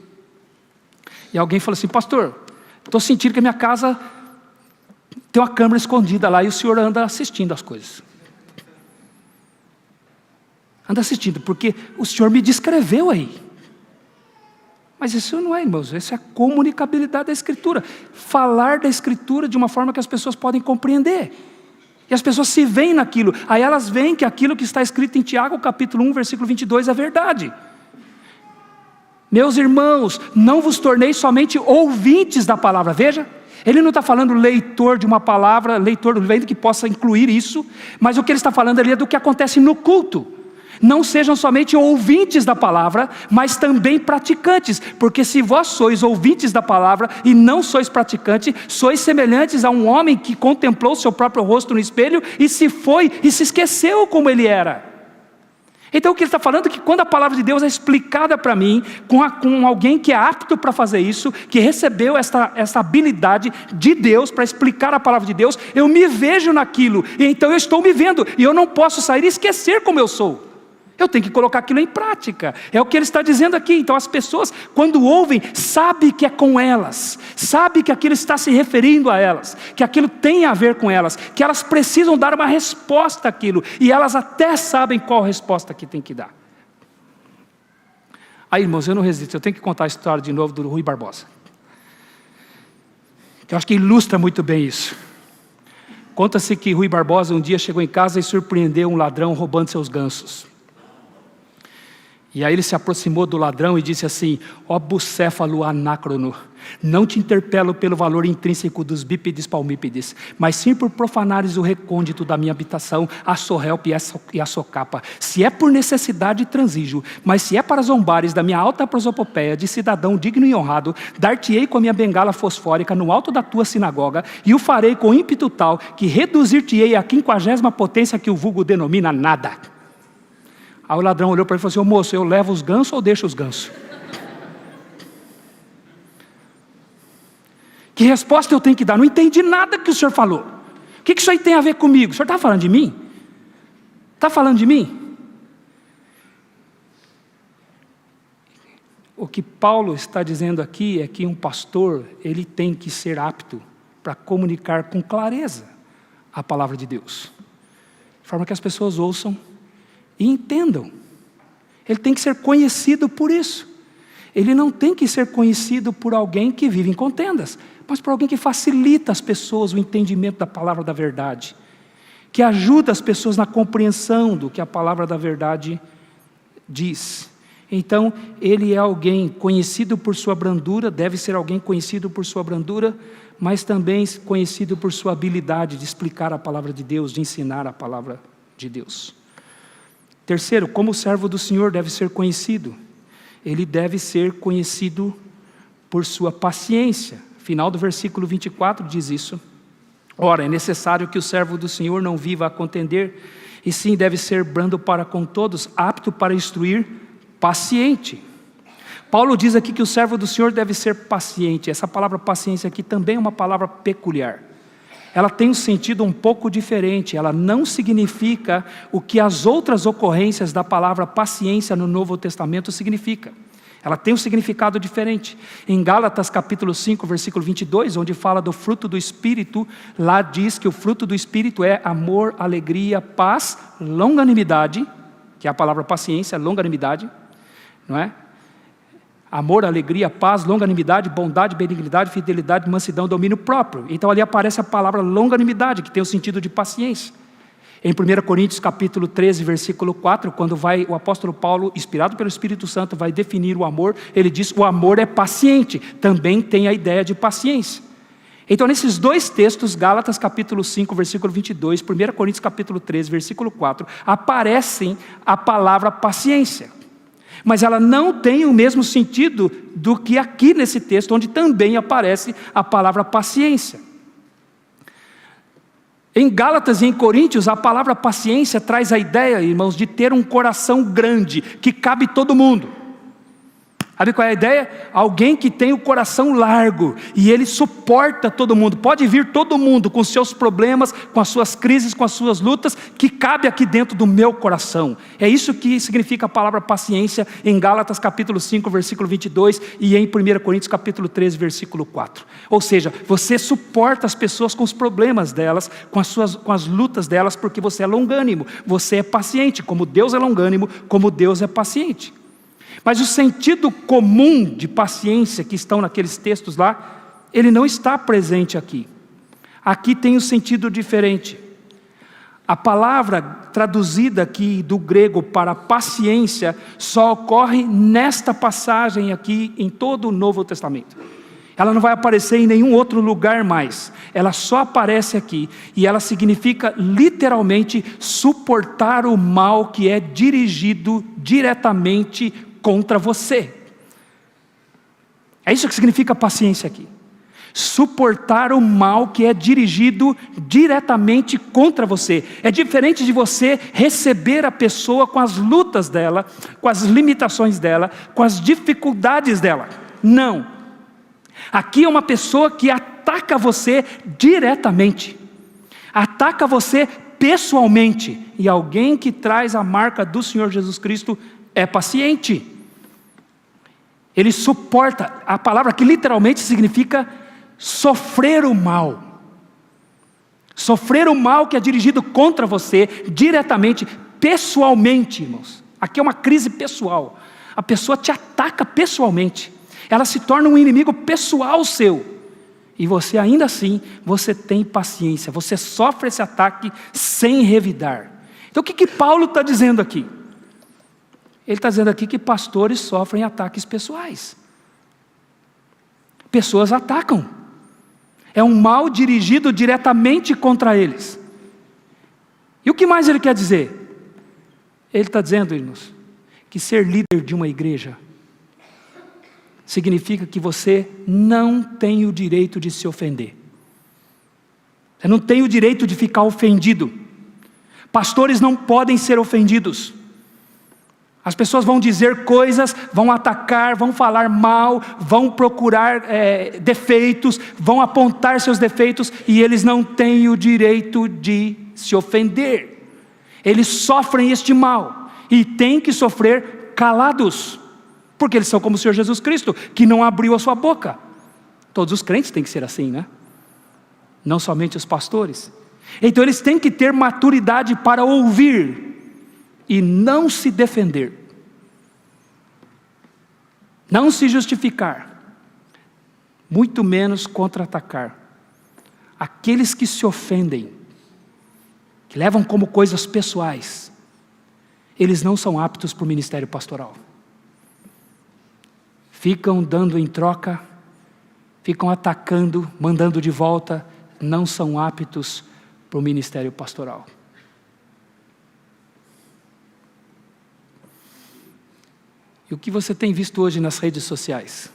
E alguém falou assim, pastor, estou sentindo que a minha casa tem uma câmera escondida lá e o senhor anda assistindo as coisas. Anda assistindo, porque o senhor me descreveu aí. Mas isso não é, irmãos, isso é a comunicabilidade da Escritura. Falar da Escritura de uma forma que as pessoas podem compreender. E as pessoas se veem naquilo. Aí elas veem que aquilo que está escrito em Tiago, capítulo 1, versículo 22, é verdade. Meus irmãos, não vos tornei somente ouvintes da palavra. Veja. Ele não está falando leitor de uma palavra, leitor do livro que possa incluir isso, mas o que ele está falando ali é do que acontece no culto. Não sejam somente ouvintes da palavra, mas também praticantes, porque se vós sois ouvintes da palavra e não sois praticantes, sois semelhantes a um homem que contemplou seu próprio rosto no espelho e se foi e se esqueceu como ele era. Então o que ele está falando é que quando a palavra de Deus é explicada para mim, com alguém que é apto para fazer isso, que recebeu essa habilidade de Deus para explicar a palavra de Deus, eu me vejo naquilo, e então eu estou me vendo, e eu não posso sair e esquecer como eu sou. Eu tenho que colocar aquilo em prática. É o que ele está dizendo aqui. Então as pessoas, quando ouvem, sabem que é com elas, sabem que aquilo está se referindo a elas, que aquilo tem a ver com elas, que elas precisam dar uma resposta àquilo, e elas até sabem qual resposta que tem que dar. Aí, irmãos, eu não resisto, eu tenho que contar a história de novo do Rui Barbosa, que eu acho que ilustra muito bem isso. Conta-se que Rui Barbosa um dia chegou em casa e surpreendeu um ladrão roubando seus gansos. E aí ele se aproximou do ladrão e disse assim: ó bucéfalo anácrono, não te interpelo pelo valor intrínseco dos bípedes palmípedes, mas sim por profanares o recôndito da minha habitação, a sorrelpe e a socapa. Se é por necessidade, transijo, mas se é para zombares da minha alta prosopopeia de cidadão digno e honrado, dar-te-ei com a minha bengala fosfórica no alto da tua sinagoga, e o farei com ímpeto tal, que reduzir-te-ei à 50ª potência que o vulgo denomina nada. Aí o ladrão olhou para ele e falou assim: ô moço, eu levo os gansos ou deixo os gansos? Que resposta eu tenho que dar? Não entendi nada que o senhor falou. O que isso aí tem a ver comigo? O senhor está falando de mim? Está falando de mim? O que Paulo está dizendo aqui é que um pastor, ele tem que ser apto para comunicar com clareza a palavra de Deus, de forma que as pessoas ouçam e entendam. Ele tem que ser conhecido por isso. Ele não tem que ser conhecido por alguém que vive em contendas, mas por alguém que facilita às pessoas o entendimento da palavra da verdade, que ajuda as pessoas na compreensão do que a palavra da verdade diz. Então, ele é alguém conhecido por sua brandura, deve ser alguém conhecido por sua brandura, mas também conhecido por sua habilidade de explicar a palavra de Deus, de ensinar a palavra de Deus. Terceiro, como servo do Senhor deve ser conhecido. ele deve ser conhecido por sua paciência. Final do versículo 24 diz isso. Ora, é necessário que o servo do Senhor não viva a contender, e sim deve ser brando para com todos, apto para instruir, paciente. Paulo diz aqui que o servo do Senhor deve ser paciente. Essa palavra paciência aqui também é uma palavra peculiar. Ela tem um sentido um pouco diferente. Ela não significa o que as outras ocorrências da palavra paciência no Novo Testamento significa. Ela tem um significado diferente. Em Gálatas capítulo 5, versículo 22, onde fala do fruto do Espírito, lá diz que o fruto do Espírito é amor, alegria, paz, longanimidade, que é a palavra paciência, longanimidade, não é? Amor, alegria, paz, longanimidade, bondade, benignidade, fidelidade, mansidão, domínio próprio. Então ali aparece a palavra longanimidade, que tem o sentido de paciência. Em 1 Coríntios capítulo 13, versículo 4, quando o apóstolo Paulo, inspirado pelo Espírito Santo, vai definir o amor, ele diz: o amor é paciente, também tem a ideia de paciência. Então nesses dois textos, Gálatas capítulo 5, versículo 22, 1 Coríntios capítulo 13, versículo 4, aparecem a palavra paciência. Mas ela não tem o mesmo sentido do que aqui nesse texto, onde também aparece a palavra paciência. Em Gálatas e em Coríntios, a palavra paciência traz a ideia, irmãos, de ter um coração grande, que cabe todo mundo. Sabe qual é a ideia? Alguém que tem o coração largo, e ele suporta todo mundo. Pode vir todo mundo com seus problemas, com as suas crises, com as suas lutas, que cabe aqui dentro do meu coração. É isso que significa a palavra paciência em Gálatas capítulo 5, versículo 22, e em 1 Coríntios capítulo 13, versículo 4. Ou seja, você suporta as pessoas com os problemas delas, com as lutas delas, porque você é longânimo, você é paciente, como Deus é longânimo, como Deus é paciente. Mas o sentido comum de paciência que estão naqueles textos lá, ele não está presente aqui. Aqui tem um sentido diferente. A palavra traduzida aqui do grego para paciência só ocorre nesta passagem aqui em todo o Novo Testamento. Ela não vai aparecer em nenhum outro lugar mais. Ela só aparece aqui. E ela significa literalmente suportar o mal que é dirigido diretamente contra você. É isso que significa paciência aqui. Suportar o mal que é dirigido diretamente contra você. É diferente de você receber a pessoa com as lutas dela, com as limitações dela, com as dificuldades dela. Não. Aqui é uma pessoa que ataca você diretamente. Ataca você pessoalmente. E alguém que traz a marca do Senhor Jesus Cristo é paciente. Ele suporta. A palavra que literalmente significa sofrer o mal. Sofrer o mal que é dirigido contra você, diretamente, pessoalmente, irmãos. Aqui é uma crise pessoal. A pessoa te ataca pessoalmente. Ela se torna um inimigo pessoal seu. E você ainda assim, você tem paciência. Você sofre esse ataque sem revidar. Então o que Paulo está dizendo aqui? Ele está dizendo aqui que pastores sofrem ataques pessoais. Pessoas atacam. É um mal dirigido diretamente contra eles. E o que mais ele quer dizer? Ele está dizendo, irmãos, que ser líder de uma igreja significa que você não tem o direito de se ofender. Você não tem o direito de ficar ofendido. Pastores não podem ser ofendidos. As pessoas vão dizer coisas, vão atacar, vão falar mal, vão procurar defeitos, vão apontar seus defeitos, e eles não têm o direito de se ofender. Eles sofrem este mal, e têm que sofrer calados, porque eles são como o Senhor Jesus Cristo, que não abriu a sua boca. Todos os crentes têm que ser assim, né? Não somente os pastores. Então eles têm que ter maturidade para ouvir e não se defender, não se justificar, muito menos contra-atacar. Aqueles que se ofendem, que levam como coisas pessoais, eles não são aptos para o ministério pastoral. Ficam dando em troca, ficam atacando, mandando de volta, não são aptos para o ministério pastoral. E o que você tem visto hoje nas redes sociais?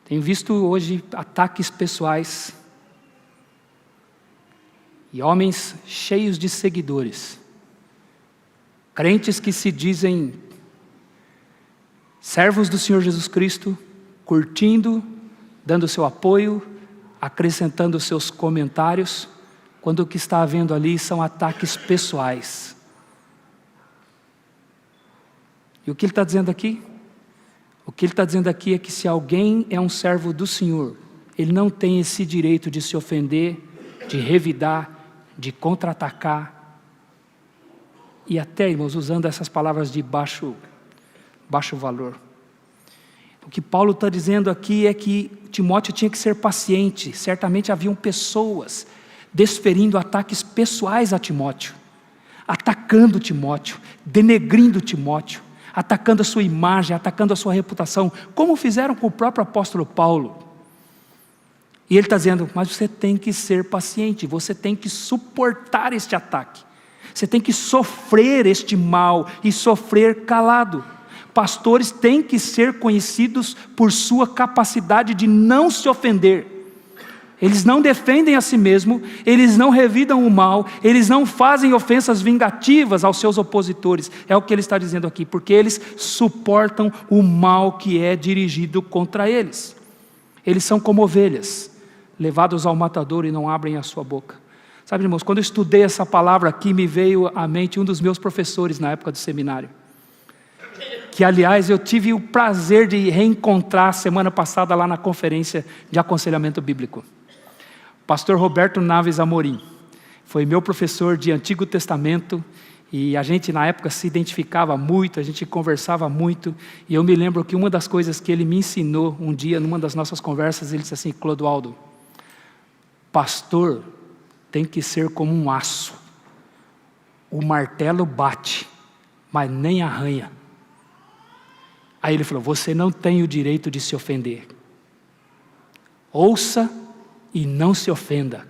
Tenho visto hoje ataques pessoais e homens cheios de seguidores, crentes que se dizem servos do Senhor Jesus Cristo, curtindo, dando seu apoio, acrescentando seus comentários, quando o que está havendo ali são ataques pessoais. E o que ele está dizendo aqui? O que ele está dizendo aqui é que se alguém é um servo do Senhor, ele não tem esse direito de se ofender, de revidar, de contra-atacar. E até, irmãos, usando essas palavras de baixo valor. O que Paulo está dizendo aqui é que Timóteo tinha que ser paciente. Certamente haviam pessoas desferindo ataques pessoais a Timóteo, atacando Timóteo, denegrindo Timóteo, atacando a sua imagem, atacando a sua reputação, como fizeram com o próprio apóstolo Paulo. E ele está dizendo, mas você tem que ser paciente, você tem que suportar este ataque, você tem que sofrer este mal e sofrer calado. Pastores têm que ser conhecidos por sua capacidade de não se ofender. Eles não defendem a si mesmos, eles não revidam o mal, eles não fazem ofensas vingativas aos seus opositores. É o que ele está dizendo aqui, porque eles suportam o mal que é dirigido contra eles. Eles são como ovelhas, levados ao matadouro e não abrem a sua boca. Sabe, irmãos, quando eu estudei essa palavra aqui, me veio à mente um dos meus professores na época do seminário, que aliás eu tive o prazer de reencontrar semana passada lá na conferência de aconselhamento bíblico. Pastor Roberto Naves Amorim, foi meu professor de Antigo Testamento, e a gente na época se identificava muito, a gente conversava muito, e eu me lembro que uma das coisas que ele me ensinou um dia, numa das nossas conversas, ele disse assim, Clodoaldo, pastor tem que ser como um aço, o martelo bate, mas nem arranha. Aí ele falou, você não tem o direito de se ofender, ouça e não se ofenda.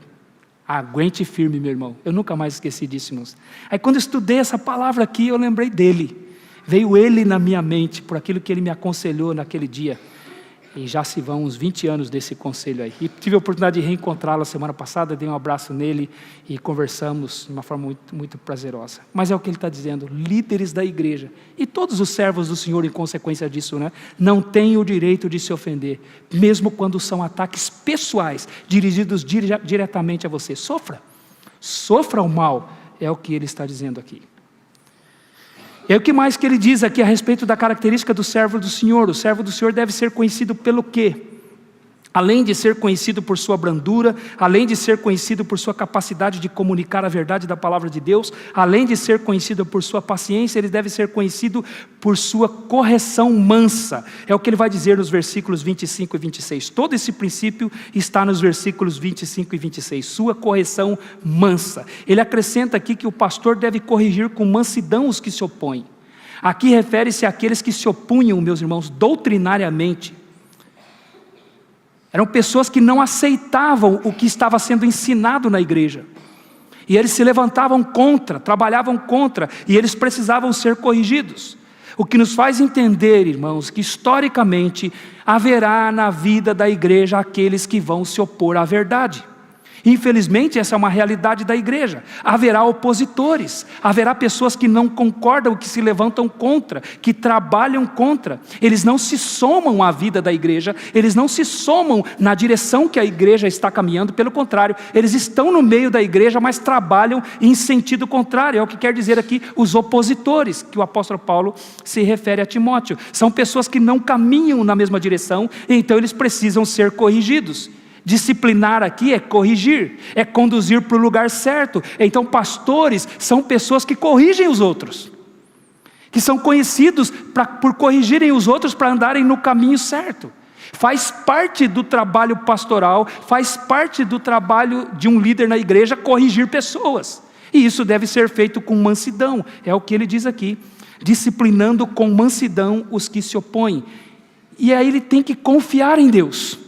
Aguente firme, meu irmão. Eu nunca mais esqueci disso, irmãos. Aí quando eu estudei essa palavra aqui, eu lembrei dele. Veio ele na minha mente, por aquilo que ele me aconselhou naquele dia. E já se vão uns 20 anos desse conselho aí. E tive a oportunidade de reencontrá-lo semana passada, dei um abraço nele e conversamos de uma forma muito, muito prazerosa. Mas é o que ele está dizendo, líderes da igreja, e todos os servos do Senhor em consequência disso, né, não têm o direito de se ofender, mesmo quando são ataques pessoais, dirigidos diretamente a você. Sofra o mal, é o que ele está dizendo aqui. E aí o que mais que ele diz aqui a respeito da característica do servo do Senhor? O servo do Senhor deve ser conhecido pelo quê? Além de ser conhecido por sua brandura, além de ser conhecido por sua capacidade de comunicar a verdade da palavra de Deus, além de ser conhecido por sua paciência, ele deve ser conhecido por sua correção mansa. É o que ele vai dizer nos versículos 25 e 26. Todo esse princípio está nos versículos 25 e 26. Sua correção mansa. Ele acrescenta aqui que o pastor deve corrigir com mansidão os que se opõem. Aqui refere-se àqueles que se opunham, meus irmãos, doutrinariamente. Eram pessoas que não aceitavam o que estava sendo ensinado na igreja. E eles se levantavam contra, trabalhavam contra, e eles precisavam ser corrigidos. O que nos faz entender, irmãos, que historicamente haverá na vida da igreja aqueles que vão se opor à verdade. Infelizmente, essa é uma realidade da igreja. Haverá opositores, haverá pessoas que não concordam, que se levantam contra, que trabalham contra. Eles não se somam à vida da igreja, eles não se somam na direção que a igreja está caminhando, pelo contrário, eles estão no meio da igreja, mas trabalham em sentido contrário. É o que quer dizer aqui os opositores, que o apóstolo Paulo se refere a Timóteo. São pessoas que não caminham na mesma direção, então eles precisam ser corrigidos. Disciplinar aqui é corrigir, é conduzir para o lugar certo. Então pastores são pessoas que corrigem os outros, que são conhecidos por corrigirem os outros para andarem no caminho certo. Faz parte do trabalho pastoral, faz parte do trabalho de um líder na igreja corrigir pessoas. E isso deve ser feito com mansidão, é o que ele diz aqui, disciplinando com mansidão os que se opõem. E aí ele tem que confiar em Deus.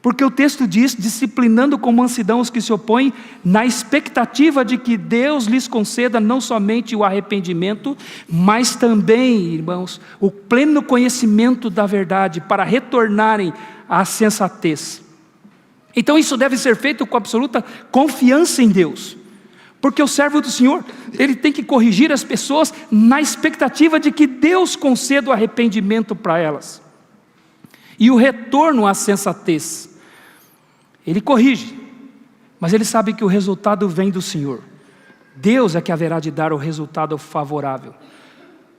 Porque o texto diz, disciplinando com mansidão os que se opõem, na expectativa de que Deus lhes conceda não somente o arrependimento, mas também, irmãos, o pleno conhecimento da verdade, para retornarem à sensatez. Então isso deve ser feito com absoluta confiança em Deus. Porque o servo do Senhor, ele tem que corrigir as pessoas na expectativa de que Deus conceda o arrependimento para elas. E o retorno à sensatez. Ele corrige, mas ele sabe que o resultado vem do Senhor. Deus é que haverá de dar o resultado favorável.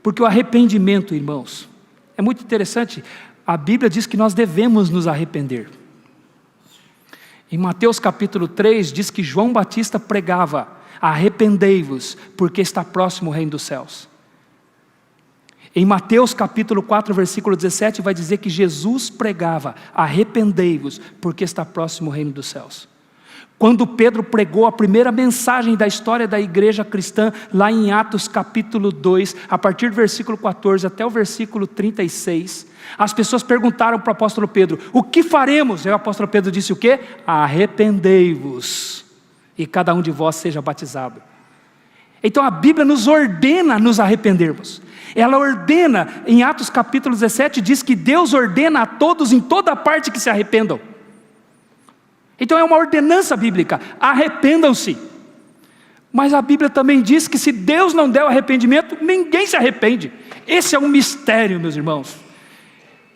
Porque o arrependimento, irmãos, é muito interessante. A Bíblia diz que nós devemos nos arrepender. Em Mateus capítulo 3, diz que João Batista pregava: arrependei-vos, porque está próximo o reino dos céus. Em Mateus capítulo 4, versículo 17, vai dizer que Jesus pregava: arrependei-vos, porque está próximo o reino dos céus. Quando Pedro pregou a primeira mensagem da história da igreja cristã, lá em Atos capítulo 2, a partir do versículo 14 até o versículo 36, as pessoas perguntaram para o apóstolo Pedro: o que faremos? E o apóstolo Pedro disse o quê? Arrependei-vos, e cada um de vós seja batizado. Então a Bíblia nos ordena a nos arrependermos. Ela ordena, em Atos capítulo 17, diz que Deus ordena a todos em toda parte que se arrependam. Então é uma ordenança bíblica: arrependam-se. Mas a Bíblia também diz que se Deus não der o arrependimento, ninguém se arrepende. Esse é um mistério, meus irmãos.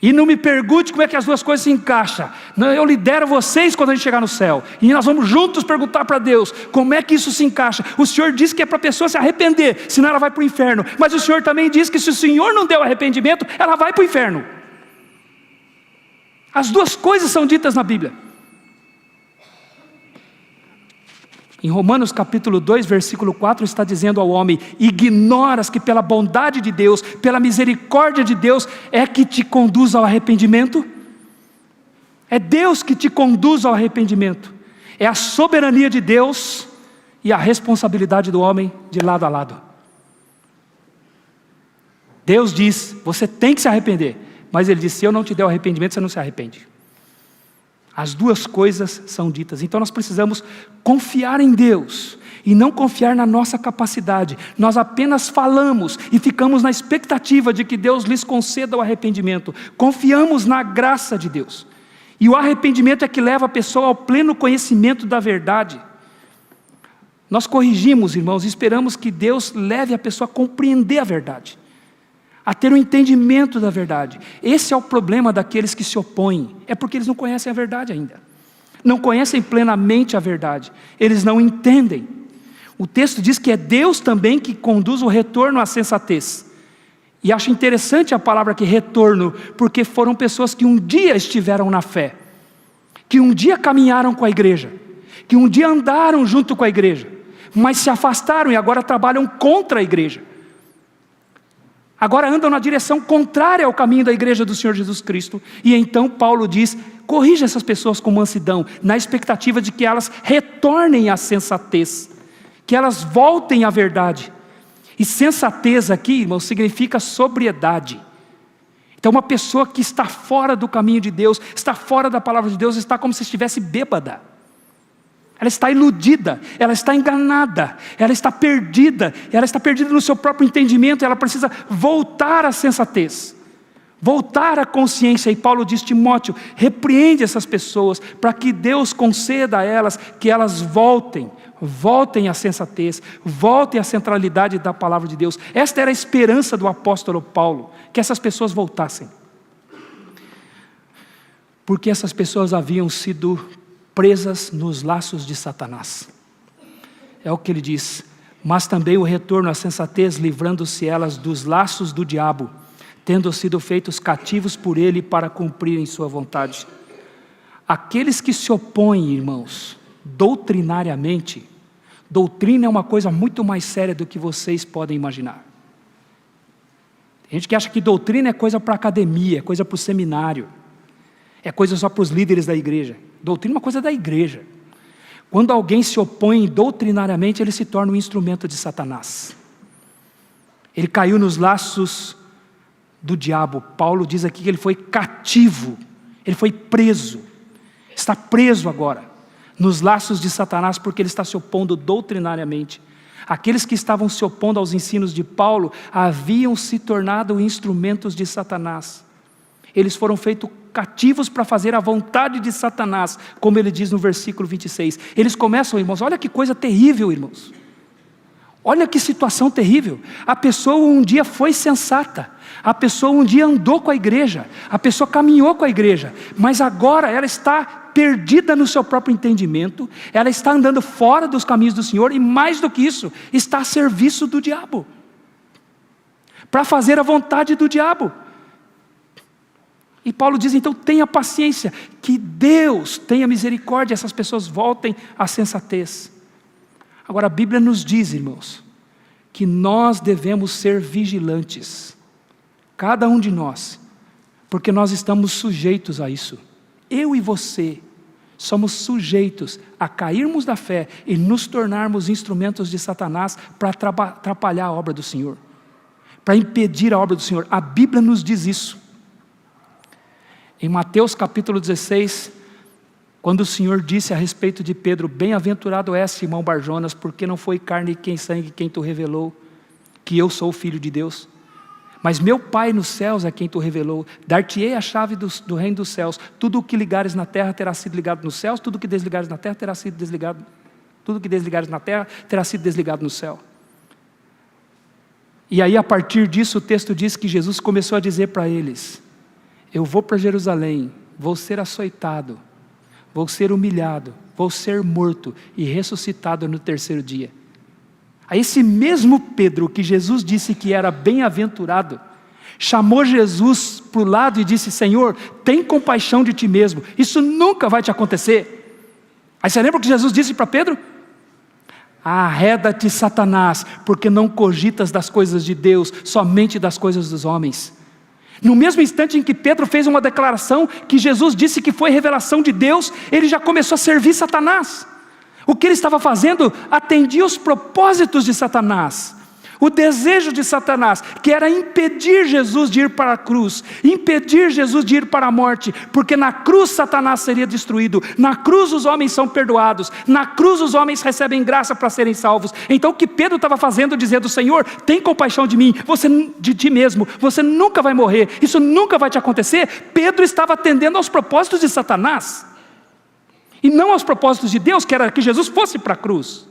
E não me pergunte como é que as duas coisas se encaixam. Eu lidero vocês quando a gente chegar no céu, e nós vamos juntos perguntar para Deus como é que isso se encaixa. O Senhor diz que é para a pessoa se arrepender, senão ela vai para o inferno. Mas o Senhor também diz que se o Senhor não der o arrependimento, ela vai para o inferno. As duas coisas são ditas na Bíblia. Em Romanos capítulo 2, versículo 4, está dizendo ao homem: ignoras que pela bondade de Deus, pela misericórdia de Deus, é que te conduz ao arrependimento? É Deus que te conduz ao arrependimento. É a soberania de Deus e a responsabilidade do homem de lado a lado. Deus diz: você tem que se arrepender. Mas Ele diz: se eu não te der o arrependimento, você não se arrepende. As duas coisas são ditas. Então nós precisamos confiar em Deus e não confiar na nossa capacidade. Nós apenas falamos e ficamos na expectativa de que Deus lhes conceda o arrependimento. Confiamos na graça de Deus. E o arrependimento é que leva a pessoa ao pleno conhecimento da verdade. Nós corrigimos, irmãos, e esperamos que Deus leve a pessoa a compreender a verdade, a ter um entendimento da verdade. Esse é o problema daqueles que se opõem, é porque eles não conhecem a verdade ainda, não conhecem plenamente a verdade, eles não entendem. O texto diz que é Deus também que conduz o retorno à sensatez, e acho interessante a palavra aqui, retorno, porque foram pessoas que um dia estiveram na fé, que um dia caminharam com a igreja, que um dia andaram junto com a igreja, mas se afastaram e agora trabalham contra a igreja. Agora andam na direção contrária ao caminho da igreja do Senhor Jesus Cristo. E então Paulo diz: corrija essas pessoas com mansidão, na expectativa de que elas retornem à sensatez, que elas voltem à verdade. E sensatez aqui, irmãos, significa sobriedade. Então uma pessoa que está fora do caminho de Deus, está fora da palavra de Deus, está como se estivesse bêbada. Ela está iludida, ela está enganada, ela está perdida no seu próprio entendimento. Ela precisa voltar à sensatez, voltar à consciência. E Paulo diz: Timóteo, repreende essas pessoas, para que Deus conceda a elas que elas voltem à sensatez, voltem à centralidade da palavra de Deus. Esta era a esperança do apóstolo Paulo, que essas pessoas voltassem, porque essas pessoas haviam sido presas nos laços de Satanás. É o que ele diz: mas também o retorno à sensatez, livrando-se elas dos laços do diabo, tendo sido feitos cativos por ele para cumprirem sua vontade. Aqueles que se opõem, irmãos, doutrinariamente, doutrina é uma coisa muito mais séria do que vocês podem imaginar. Tem gente que acha que doutrina é coisa para academia, é coisa para o seminário, é coisa só para os líderes da igreja. Doutrina é uma coisa da igreja. Quando alguém se opõe doutrinariamente, ele se torna um instrumento de Satanás. Ele caiu nos laços do diabo. Paulo diz aqui que ele foi cativo, ele foi preso. está preso agora nos laços de Satanás, porque ele está se opondo doutrinariamente. Aqueles que estavam se opondo aos ensinos de Paulo haviam se tornado instrumentos de Satanás. Eles foram feitos cativos para fazer a vontade de Satanás, como ele diz no versículo 26. Eles começam, irmãos, olha que coisa terrível, irmãos. Olha que situação terrível. A pessoa um dia foi sensata, a pessoa um dia andou com a igreja, a pessoa caminhou com a igreja, mas agora ela está perdida no seu próprio entendimento, ela está andando fora dos caminhos do Senhor, e mais do que isso, está a serviço do diabo, para fazer a vontade do diabo. E Paulo diz, então tenha paciência, que Deus tenha misericórdia, essas pessoas voltem à sensatez. Agora a Bíblia nos diz, irmãos, que nós devemos ser vigilantes, cada um de nós, porque nós estamos sujeitos a isso. Eu e você somos sujeitos a cairmos da fé e nos tornarmos instrumentos de Satanás para atrapalhar a obra do Senhor, para impedir a obra do Senhor. A Bíblia nos diz isso. Em Mateus capítulo 16, quando o Senhor disse a respeito de Pedro, bem-aventurado és, Simão Barjonas, porque não foi carne e sangue quem tu revelou, que eu sou o Filho de Deus, mas meu Pai nos céus é quem tu revelou. Dar-te-ei a chave do reino dos céus, tudo o que ligares na terra terá sido ligado nos céus, tudo o que desligares na terra terá sido desligado, tudo o que desligares na terra terá sido desligado no céu. E aí a partir disso o texto diz que Jesus começou a dizer para eles, eu vou para Jerusalém, vou ser açoitado, vou ser humilhado, vou ser morto e ressuscitado no terceiro dia. A esse mesmo Pedro que Jesus disse que era bem-aventurado, chamou Jesus para o lado e disse, Senhor, tem compaixão de ti mesmo, isso nunca vai te acontecer. Aí você lembra o que Jesus disse para Pedro? Arreda-te, Satanás, porque não cogitas das coisas de Deus, somente das coisas dos homens. No mesmo instante em que Pedro fez uma declaração que Jesus disse que foi revelação de Deus, ele já começou a servir Satanás. O que ele estava fazendo atendia os propósitos de Satanás, o desejo de Satanás, que era impedir Jesus de ir para a cruz, impedir Jesus de ir para a morte, porque na cruz Satanás seria destruído, na cruz os homens são perdoados, na cruz os homens recebem graça para serem salvos. Então o que Pedro estava fazendo, dizendo, Senhor, tem compaixão de mim, de ti mesmo, você nunca vai morrer, isso nunca vai te acontecer. Pedro estava atendendo aos propósitos de Satanás, e não aos propósitos de Deus, que era que Jesus fosse para a cruz.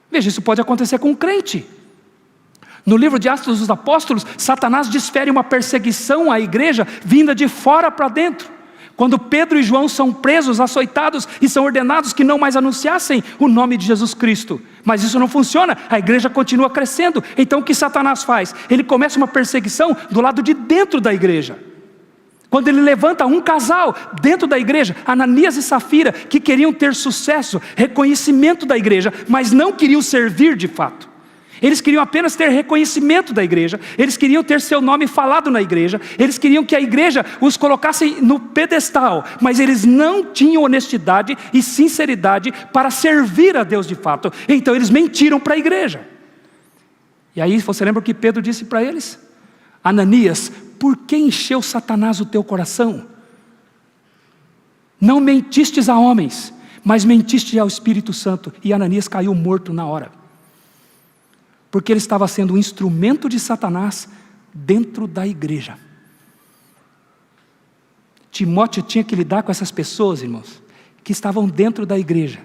Veja, isso pode acontecer com um crente. No livro de Atos dos Apóstolos, Satanás desfere uma perseguição à igreja, vinda de fora para dentro. Quando Pedro e João são presos, açoitados, e são ordenados que não mais anunciassem o nome de Jesus Cristo. Mas isso não funciona, a igreja continua crescendo. Então o que Satanás faz? Ele começa uma perseguição do lado de dentro da igreja. Quando ele levanta um casal dentro da igreja, Ananias e Safira, que queriam ter sucesso, reconhecimento da igreja, mas não queriam servir de fato. Eles queriam apenas ter reconhecimento da igreja, eles queriam ter seu nome falado na igreja, eles queriam que a igreja os colocasse no pedestal, mas eles não tinham honestidade e sinceridade para servir a Deus de fato. Então eles mentiram para a igreja. E aí você lembra o que Pedro disse para eles? Ananias, por que encheu Satanás o teu coração? Não mentistes a homens, mas mentiste ao Espírito Santo. E Ananias caiu morto na hora, porque ele estava sendo um instrumento de Satanás dentro da igreja. Timóteo tinha que lidar com essas pessoas, irmãos, que estavam dentro da igreja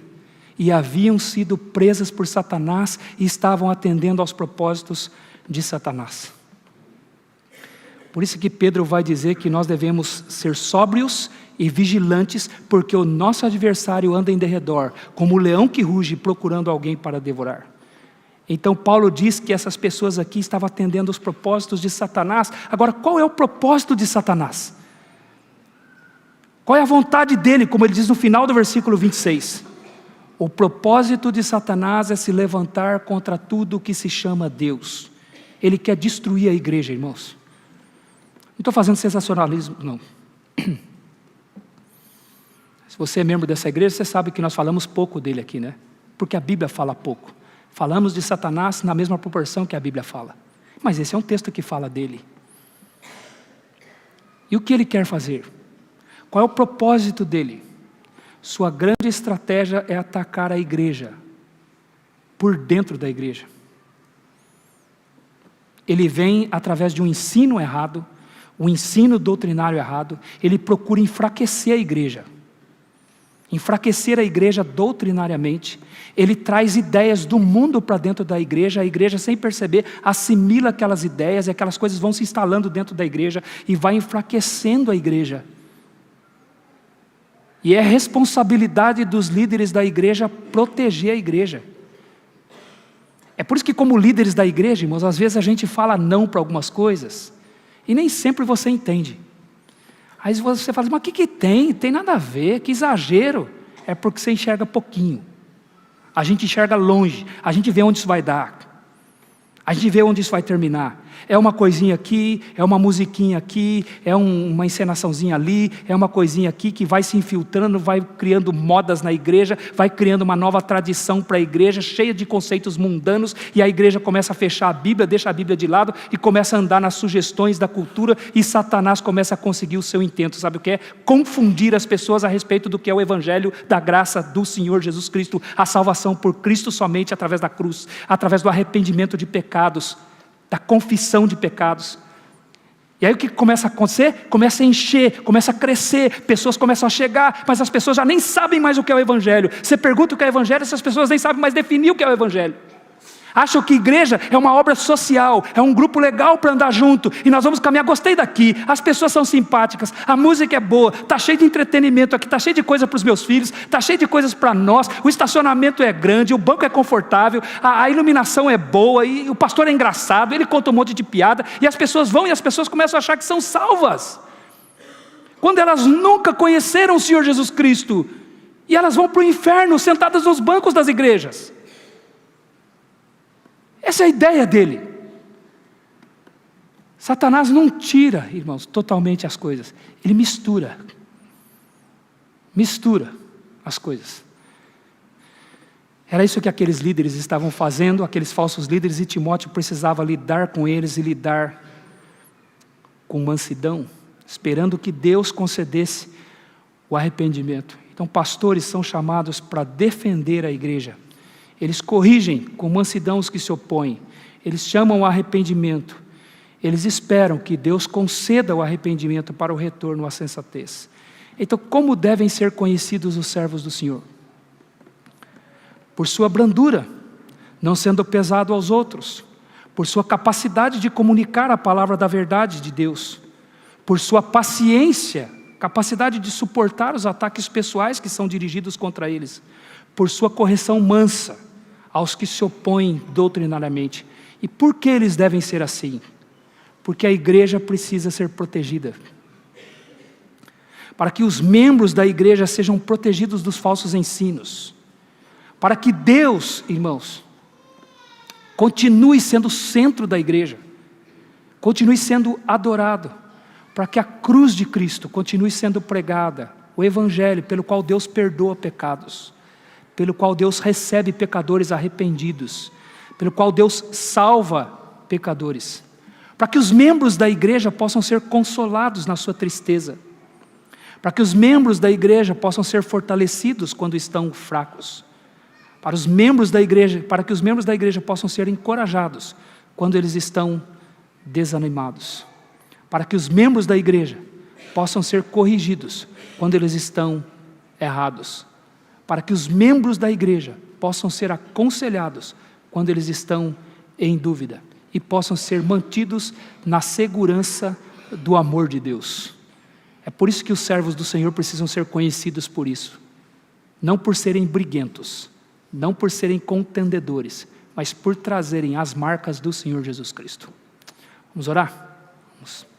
e haviam sido presas por Satanás e estavam atendendo aos propósitos de Satanás. Por isso que Pedro vai dizer que nós devemos ser sóbrios e vigilantes, porque o nosso adversário anda em derredor, como o leão que ruge procurando alguém para devorar. Então Paulo diz que essas pessoas aqui estavam atendendo os propósitos de Satanás. Agora, qual é o propósito de Satanás? Qual é a vontade dele, como ele diz no final do versículo 26? O propósito de Satanás é se levantar contra tudo que se chama Deus. Ele quer destruir a igreja, irmãos. Não estou fazendo sensacionalismo, não. Se você é membro dessa igreja, você sabe que nós falamos pouco dele aqui, né? Porque a Bíblia fala pouco. Falamos de Satanás na mesma proporção que a Bíblia fala. Mas esse é um texto que fala dele. E o que ele quer fazer? Qual é o propósito dele? sua grande estratégia é atacar a igreja, por dentro da igreja. Ele vem através de um ensino errado, um ensino doutrinário errado, ele procura enfraquecer a igreja. Enfraquecer a igreja doutrinariamente, ele traz ideias do mundo para dentro da igreja, a igreja sem perceber assimila aquelas ideias e aquelas coisas vão se instalando dentro da igreja e vai enfraquecendo a igreja. E é responsabilidade dos líderes da igreja proteger a igreja. É por isso que como líderes da igreja, irmãos, às vezes a gente fala não para algumas coisas e nem sempre você entende. Aí você fala, mas o que tem? Tem nada a ver, que exagero. É porque você enxerga pouquinho. A gente enxerga longe, a gente vê onde isso vai dar. A gente vê onde isso vai terminar. É uma coisinha aqui, é uma musiquinha aqui, é uma encenaçãozinha ali, é uma coisinha aqui que vai se infiltrando, vai criando modas na igreja, vai criando uma nova tradição para a igreja, cheia de conceitos mundanos, e a igreja começa a fechar a Bíblia, deixa a Bíblia de lado e começa a andar nas sugestões da cultura, e Satanás começa a conseguir o seu intento, sabe o que é? Confundir as pessoas a respeito do que é o Evangelho da graça do Senhor Jesus Cristo, a salvação por Cristo somente através da cruz, através do arrependimento de pecados, da confissão de pecados. E aí o que começa a acontecer? Começa a encher, começa a crescer, pessoas começam a chegar, mas as pessoas já nem sabem mais o que é o Evangelho. Você pergunta o que é o Evangelho, essas pessoas nem sabem mais definir o que é o Evangelho. Acham que igreja é uma obra social, é um grupo legal para andar junto, e nós vamos caminhar, gostei daqui, as pessoas são simpáticas, a música é boa, está cheio de entretenimento aqui, está cheio de coisa para os meus filhos, está cheio de coisas para nós, o estacionamento é grande, o banco é confortável, a iluminação é boa, e o pastor é engraçado, ele conta um monte de piada, e as pessoas vão e as pessoas começam a achar que são salvas, quando elas nunca conheceram o Senhor Jesus Cristo, e elas vão para o inferno sentadas nos bancos das igrejas. Essa é a ideia dele. Satanás não tira, irmãos, totalmente as coisas. Ele mistura as coisas. Era isso que aqueles líderes estavam fazendo, aqueles falsos líderes, e Timóteo precisava lidar com eles e lidar com mansidão, esperando que Deus concedesse o arrependimento. Então, pastores são chamados para defender a igreja. Eles corrigem com mansidão os que se opõem. Eles chamam o arrependimento. Eles esperam que Deus conceda o arrependimento para o retorno à sensatez. Então, como devem ser conhecidos os servos do Senhor? Por sua brandura, não sendo pesado aos outros. Por sua capacidade de comunicar a palavra da verdade de Deus. Por sua paciência, capacidade de suportar os ataques pessoais que são dirigidos contra eles. Por sua correção mansa aos que se opõem doutrinariamente. E por que eles devem ser assim? Porque a igreja precisa ser protegida. Para que os membros da igreja sejam protegidos dos falsos ensinos. Para que Deus, irmãos, continue sendo o centro da igreja. Continue sendo adorado. Para que a cruz de Cristo continue sendo pregada. O Evangelho pelo qual Deus perdoa pecados. Pelo qual Deus recebe pecadores arrependidos, pelo qual Deus salva pecadores, para que os membros da igreja possam ser consolados na sua tristeza, para que os membros da igreja possam ser fortalecidos quando estão fracos, para que os membros da igreja possam ser encorajados quando eles estão desanimados, para que os membros da igreja possam ser corrigidos quando eles estão errados, para que os membros da igreja possam ser aconselhados quando eles estão em dúvida e possam ser mantidos na segurança do amor de Deus. É por isso que os servos do Senhor precisam ser conhecidos por isso, não por serem briguentos, não por serem contendedores, mas por trazerem as marcas do Senhor Jesus Cristo. Vamos orar? Vamos.